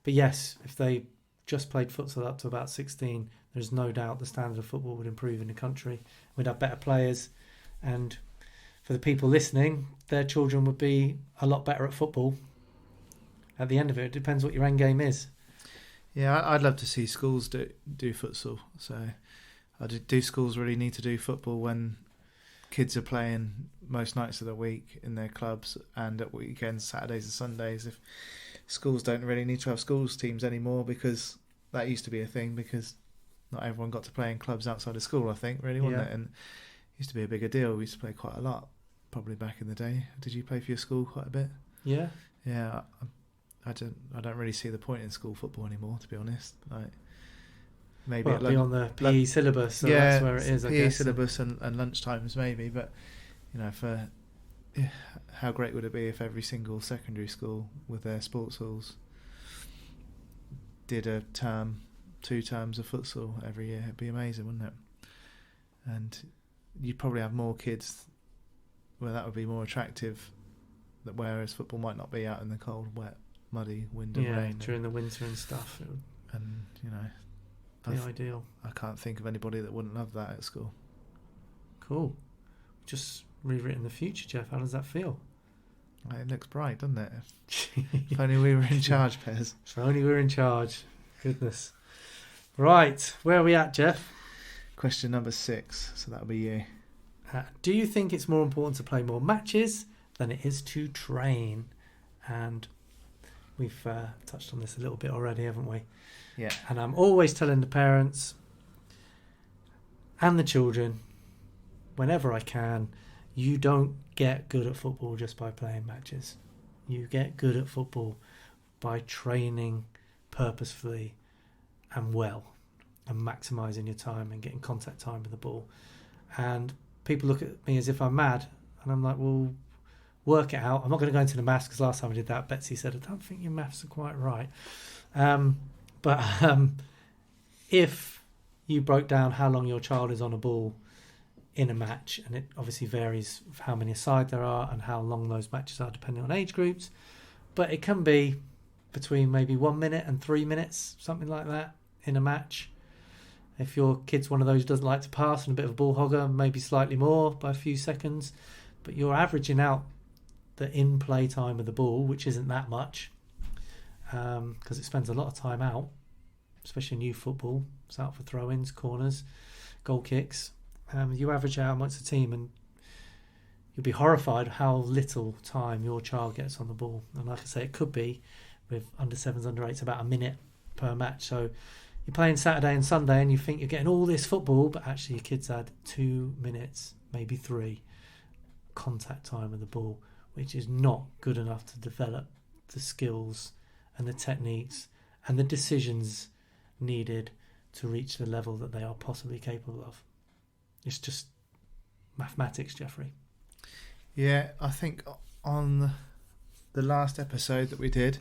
But yes, if they just played futsal up to about 16, there's no doubt the standard of football would improve in the country. We'd have better players, and for the people listening, their children would be a lot better at football. At the end of it, it depends what your end game is. Yeah, I'd love to see schools do futsal. So, do schools really need to do football when kids are playing most nights of the week in their clubs and at weekends, Saturdays and Sundays? If schools don't really need to have schools teams anymore, because that used to be a thing, because not everyone got to play in clubs outside of school, I think, really, wasn't it? And it used to be a bigger deal. We used to play quite a lot, probably back in the day. Did you play for your school quite a bit? Yeah. Yeah, I don't really see the point in school football anymore, to be honest. Like, maybe it'll be on the PE syllabus, so that's where it is, I PE guess. syllabus and lunchtimes maybe, but how great would it be if every single secondary school with their sports halls did 2 terms of futsal every year? It'd be amazing, wouldn't it? And you'd probably have more kids where that would be more attractive, whereas football might not be out in the cold, wet, muddy, wind and rain. During the winter and stuff. It would be ideal. I can't think of anybody that wouldn't love that at school. Cool. Just rewritten the future, Geoff. How does that feel? It looks bright, doesn't it? If only we were in charge, Pez. If only we were in charge. Goodness. Right, where are we at, Geoff? Question number 6, so that'll be you. Do you think it's more important to play more matches than it is to train? And we've touched on this a little bit already, haven't we? Yeah. And I'm always telling the parents and the children, whenever I can, you don't get good at football just by playing matches. You get good at football by training purposefully and well, and maximising your time and getting contact time with the ball. And people look at me as if I'm mad, and I'm like, well, work it out. I'm not going to go into the maths, because last time I did that, Betsy said, I don't think your maths are quite right. But if you broke down how long your child is on a ball in a match, and it obviously varies how many aside there are and how long those matches are depending on age groups, but it can be between maybe 1 minute and 3 minutes, something like that, in a match. If your kid's one of those who doesn't like to pass and a bit of a ball hogger, maybe slightly more by a few seconds, but you're averaging out the in-play time of the ball, which isn't that much, because it spends a lot of time out, especially in youth football. It's out for throw-ins, corners, goal kicks. You average out amongst the team and you'll be horrified how little time your child gets on the ball. And like I say, it could be, with under 7s, under 8s, about a minute per match. So you're playing Saturday and Sunday and you think you're getting all this football, but actually your kid's had 2 minutes, maybe 3, contact time with the ball, which is not good enough to develop the skills and the techniques and the decisions needed to reach the level that they are possibly capable of. It's just mathematics, Jeffrey. Yeah, I think on the last episode that we did,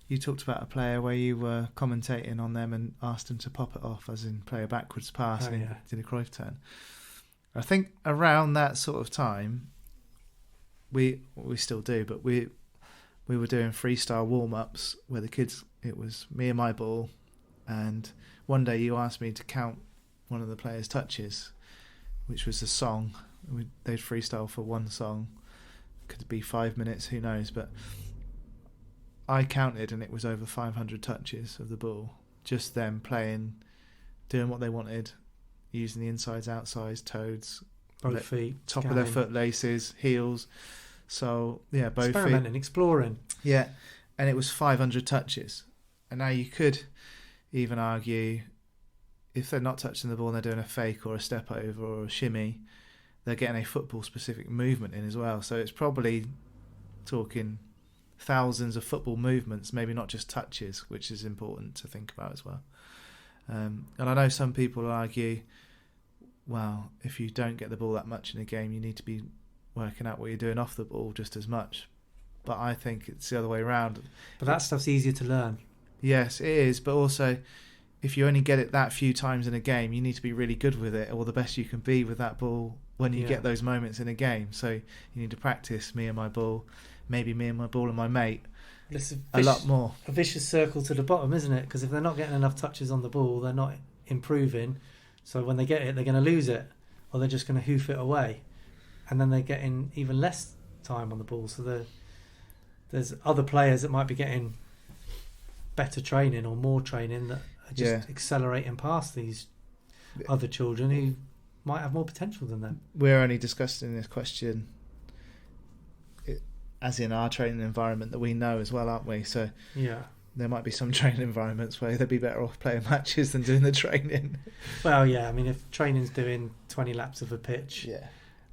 you talked about a player where you were commentating on them and asked them to pop it off, as in play a backwards pass and did a Cruyff turn. I think around that sort of time, we still do, but we were doing freestyle warm-ups where the kids, it was me and my ball, and one day you asked me to count one of the players' touches, which was a song. They'd freestyle for one song. Could be 5 minutes, who knows, but I counted and it was over 500 touches of the ball. Just them playing, doing what they wanted, using the insides, outsides, toads, both feet, top scanning, of their foot laces, heels. So yeah, both experimenting, feet. exploring. Yeah, and it was 500 touches. And now you could even argue, if they're not touching the ball and they're doing a fake or a step over or a shimmy, they're getting a football specific movement in as well. So it's probably talking thousands of football movements, maybe not just touches, which is important to think about as well. And I know some people argue, well, if you don't get the ball that much in a game, you need to be working out what you're doing off the ball just as much. But I think it's the other way around. But that stuff's easier to learn. Yes, it is, but also if you only get it that few times in a game, you need to be really good with it, or the best you can be with that ball when you get those moments in a game. So you need to practice me and my ball, maybe me and my ball and my mate, a lot more. A vicious circle to the bottom, isn't it? Because if they're not getting enough touches on the ball, they're not improving. So when they get it, they're going to lose it, or they're just going to hoof it away. And then they're getting even less time on the ball. So there's other players that might be getting better training or more training that are just accelerating past these other children who might have more potential than them. We're only discussing this question as in our training environment that we know as well, aren't we? So yeah, there might be some training environments where they'd be better off playing matches than doing the training. Well, yeah, I mean, if training's doing 20 laps of a pitch,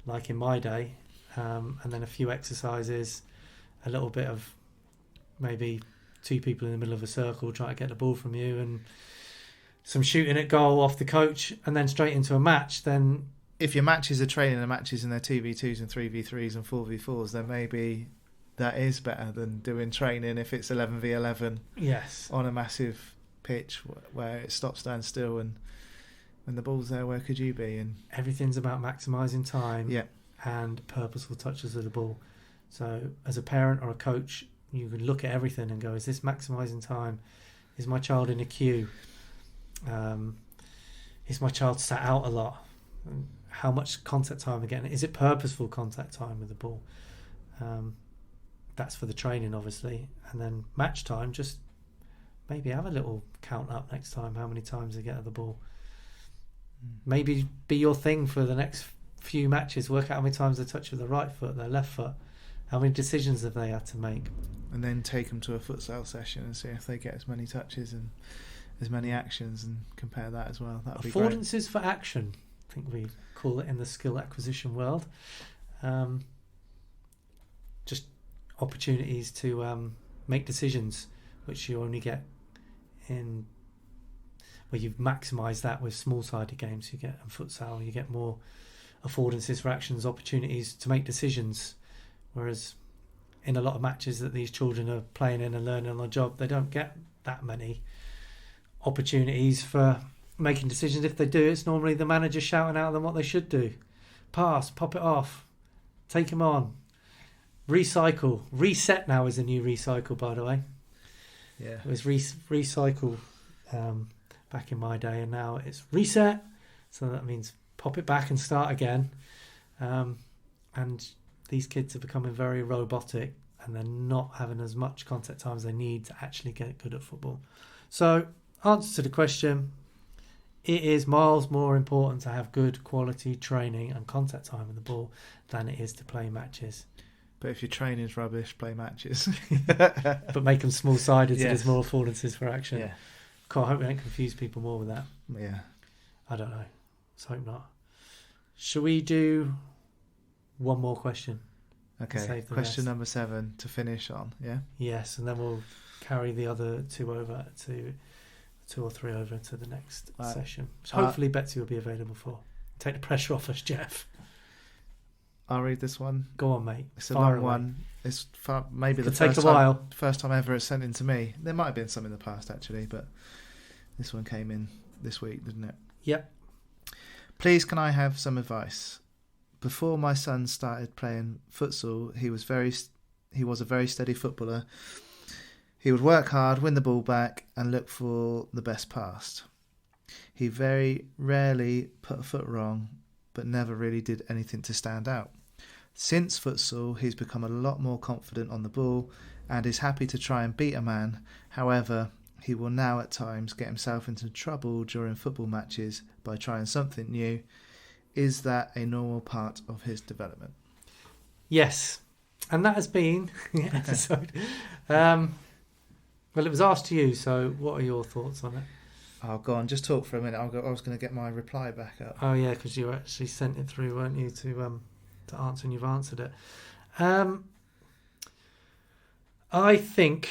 like in my day, and then a few exercises, a little bit of maybe 2 people in the middle of a circle trying to get the ball from you, and some shooting at goal off the coach, and then straight into a match, then... If your matches are training and matches and they're 2v2s and 3v3s and 4v4s, then maybe that is better than doing training if it's 11v11 on a massive pitch where it stops, stands still, and when the ball's there, where could you be? And everything's about maximising time and purposeful touches of the ball. So as a parent or a coach, you can look at everything and go, is this maximising time? Is my child in a queue? Is my child sat out a lot? How much contact time are getting? Is it purposeful contact time with the ball? That's for the training, obviously. And then match time, just maybe have a little count up next time, how many times they get at the ball. Maybe be your thing for the next few matches. Work out how many times they touch with their right foot, their left foot. How many decisions have they had to make? And then take them to a futsal session and see if they get as many touches and as many actions, and compare that as well. That would be great. Affordances for action, I think we call it in the skill acquisition world. Just opportunities to make decisions, which you only get in where you've maximised that with small-sided games. You get in futsal, you get more affordances for actions, opportunities to make decisions, whereas in a lot of matches that these children are playing in and learning on the job, they don't get that many opportunities for making decisions. If they do, it's normally the manager shouting out at them what they should do. Pass, pop it off, take him on, recycle. Reset now is a new recycle, by the way. Yeah. It was recycle back in my day, and now it's reset. So that means pop it back and start again. And these kids are becoming very robotic, and they're not having as much contact time as they need to actually get good at football. So, answer to the question, it is miles more important to have good quality training and contact time with the ball than it is to play matches. But if your training's rubbish, play matches. But make them small-sided so Yes. there's more affordances for action. Yeah. God, I hope we don't confuse people more with that. Yeah. I don't know. Let's hope not. Shall we do one more question? Okay. Save the Question rest. number 7 to finish on. Yeah. Yes, and then we'll carry the other 2 over to 2 or 3 over to the next Right. session. So hopefully Betsy will be available for. Take the pressure off us, Geoff. I'll read this one. Go on, mate. It's a Fire long away. one. It's maybe the Could take first a while. first time ever it's sent in to me. There might have been some in the past actually, but this one came in this week, didn't it? Yep. Please, can I have some advice? Before my son started playing futsal, he was a very steady footballer. He would work hard, win the ball back, and look for the best pass. He very rarely put a foot wrong, but never really did anything to stand out. Since futsal, he's become a lot more confident on the ball and is happy to try and beat a man. However, he will now at times get himself into trouble during football matches by trying something new. Is that a normal part of his development? Yes. And that has been the episode. Well, it was asked to you, so what are your thoughts on it? Oh, go on, just talk for a minute. I was going to get my reply back up. Oh, yeah, because you actually sent it through, weren't you, to answer, and you've answered it. I think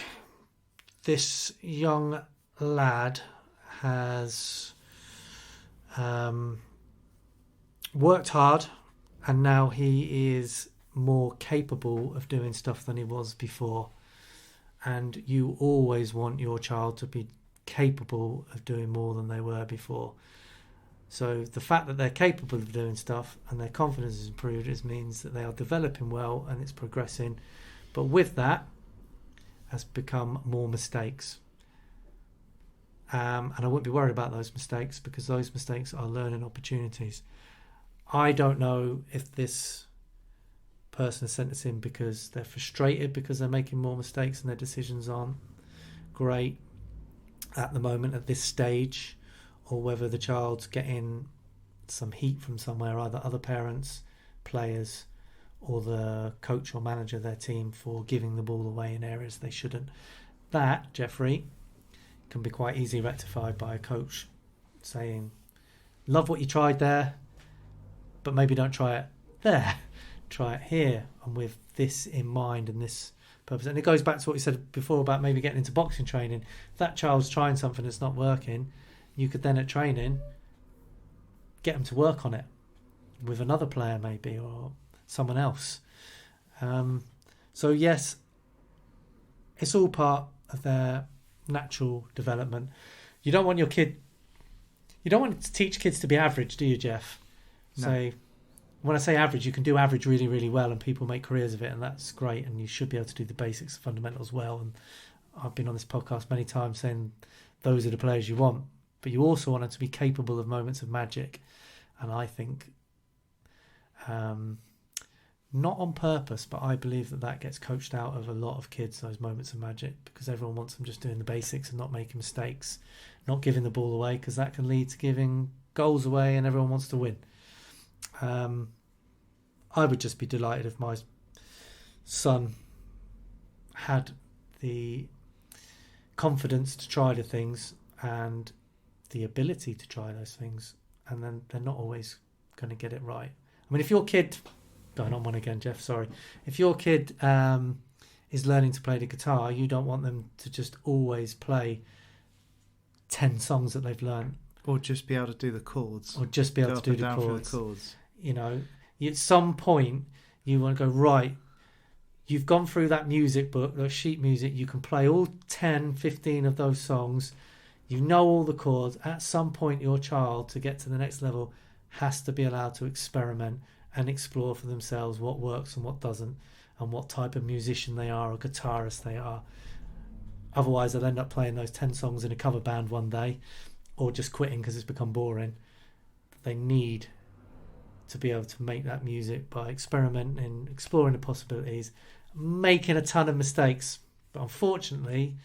this young lad has worked hard, and now he is more capable of doing stuff than he was before. And you always want your child to be capable of doing more than they were before. So the fact that they're capable of doing stuff and their confidence is improved, it means that they are developing well and it's progressing. But with that has become more mistakes. And I wouldn't be worried about those mistakes because those mistakes are learning opportunities. I don't know if this person has sent us in because they're frustrated because they're making more mistakes and their decisions aren't great at the moment at this stage, or whether the child's getting some heat from somewhere, either other parents, players, or the coach or manager of their team for giving the ball away in areas they shouldn't. That, Jeffrey, can be quite easily rectified by a coach saying, love what you tried there, but maybe don't try it there. Try it here, and with this in mind and this purpose. And it goes back to what you said before about maybe getting into boxing training. If that child's trying something that's not working, you could then at training get them to work on it with another player maybe, or someone else. So yes, it's all part of their natural development. You don't want to teach kids to be average, do you, Geoff? No. When I say average, you can do average really, really well and people make careers of it, and that's great, and you should be able to do the basics, fundamentals well. And I've been on this podcast many times saying those are the players you want, but you also want them to be capable of moments of magic. And I think, not on purpose, but I believe that gets coached out of a lot of kids, those moments of magic, because everyone wants them just doing the basics and not making mistakes, not giving the ball away, because that can lead to giving goals away and everyone wants to win. I would just be delighted if my son had the confidence to try the things and the ability to try those things, and then they're not always going to get it right. I mean, if your kid, going on one again, Geoff, sorry. If your kid is learning to play the guitar, you don't want them to just always play 10 songs that they've learned. Or just be able to do the chords. Or just be able Go to do up and the down through chords. the chords. You know, at some point, you want to go, right, you've gone through that music book, that sheet music, you can play all 10, 15 of those songs. You know all the chords. At some point, your child, to get to the next level, has to be allowed to experiment and explore for themselves what works and what doesn't, and what type of musician they are or guitarist they are. Otherwise, they'll end up playing those 10 songs in a cover band one day, or just quitting because it's become boring. They need to be able to make that music by experimenting, exploring the possibilities, making a ton of mistakes. But unfortunately,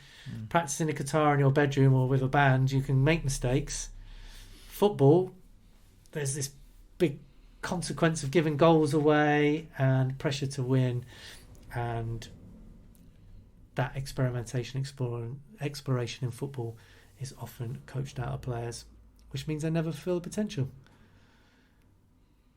practicing the guitar in your bedroom or with a band, you can make mistakes. Football, there's this big consequence of giving goals away and pressure to win, and that experimentation, exploration in football is often coached out of players, which means they never fulfill the potential.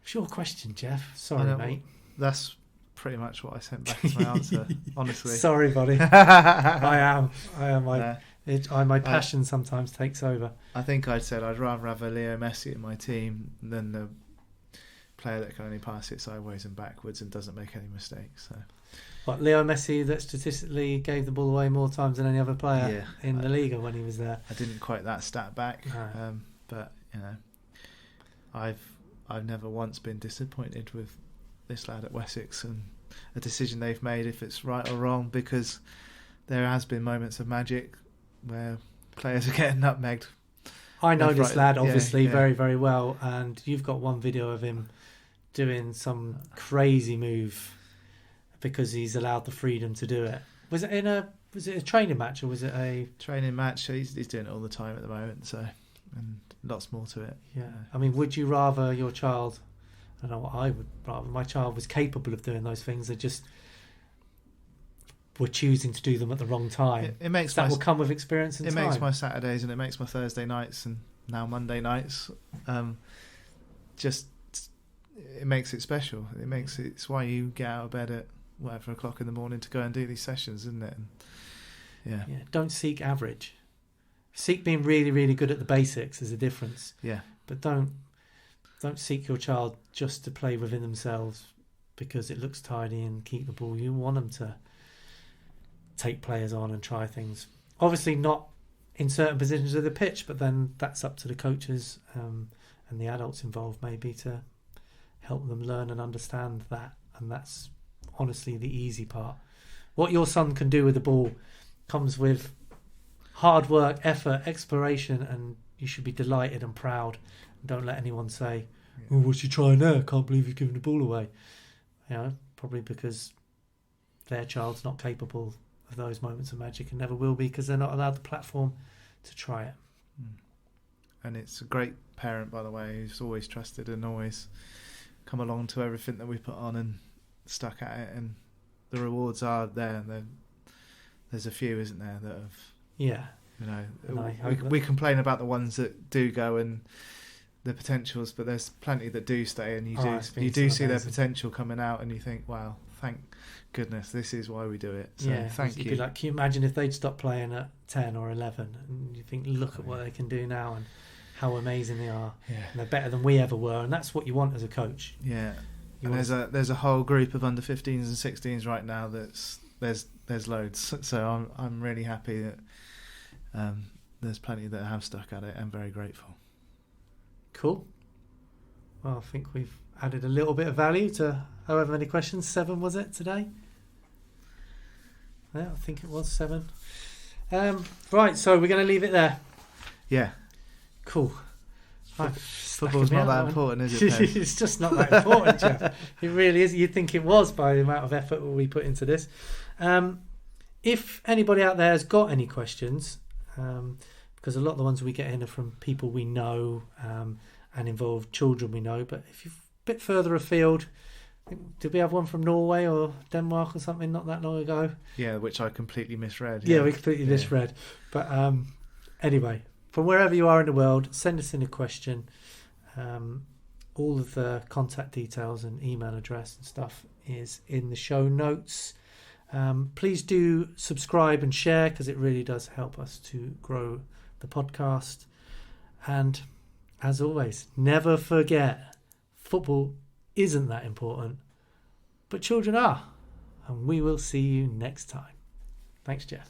It's your question, Geoff. Sorry, mate. That's pretty much what I sent back as my answer, honestly. Sorry, buddy. I am. My passion sometimes takes over. I think I'd said I'd rather have a Leo Messi in my team than the player that can only pass it sideways and backwards and doesn't make any mistakes. So. What, Leo Messi that statistically gave the ball away more times than any other player in the Liga when he was there? I didn't quite that stat back, but I've never once been disappointed with this lad at Wessex and a decision they've made, if it's right or wrong, because there has been moments of magic where players are getting nutmegged. I know this lad obviously very, very well, and you've got one video of him doing some crazy move because he's allowed the freedom to do it. Was it a training match or was it a training match? He's doing it all the time at the moment, so, and lots more to it. Yeah. I mean, would you rather your child, I don't know what I would rather, my child was capable of doing those things, they just were choosing to do them at the wrong time? It makes that will come with experience and time. It makes my Saturdays and it makes my Thursday nights and now Monday nights. It makes it special. It's why you get out of bed at whatever o'clock in the morning to go and do these sessions, isn't it? And don't seek average. Seek being really, really good at the basics. There's a difference. Yeah. But don't seek your child just to play within themselves because it looks tidy and keep the ball. You want them to take players on and try things. Obviously not in certain positions of the pitch, but then that's up to the coaches and the adults involved maybe to help them learn and understand that. And that's honestly the easy part. What your son can do with the ball comes with hard work, effort, exploration, and you should be delighted and proud. Don't let anyone say, "Oh, what's he trying there? Can't believe you're giving the ball away." Probably because their child's not capable of those moments of magic and never will be because they're not allowed the platform to try it. And it's a great parent, by the way, who's always trusted and always come along to everything that we put on and stuck at it, and the rewards are there. There's a few, isn't there, that have... Yeah. We complain about the ones that do go and the potentials, but there's plenty that do stay, and you do see their potential coming out, and you think, wow, thank goodness, this is why we do it. So thank you. Can you imagine if they'd stop playing at 10 or 11 and you think, look at what they can do now and how amazing they are. Yeah. And they're better than we ever were, and that's what you want as a coach. Yeah. And there's a whole group of under 15s and 16s right now there's loads. So I'm really happy that there's plenty that have stuck at it and very grateful. Cool. Well, I think we've added a little bit of value to however many questions. 7 was it today? Yeah, I think it was 7. Right, so we're going to leave it there. Yeah. Cool. Football's not that important, is it? It's just not that important, Geoff. It really is. You'd think it was by the amount of effort we put into this. If anybody out there has got any questions, because a lot of the ones we get in are from people we know and involve children we know, but if you're a bit further afield, did we have one from Norway or Denmark or something not that long ago? Yeah, which I completely misread. Yeah, we completely misread. But anyway, from wherever you are in the world, send us in a question. All of the contact details and email address and stuff is in the show notes. Please do subscribe and share because it really does help us to grow the podcast. And as always, never forget, football isn't that important, but children are. And we will see you next time. Thanks, Geoff.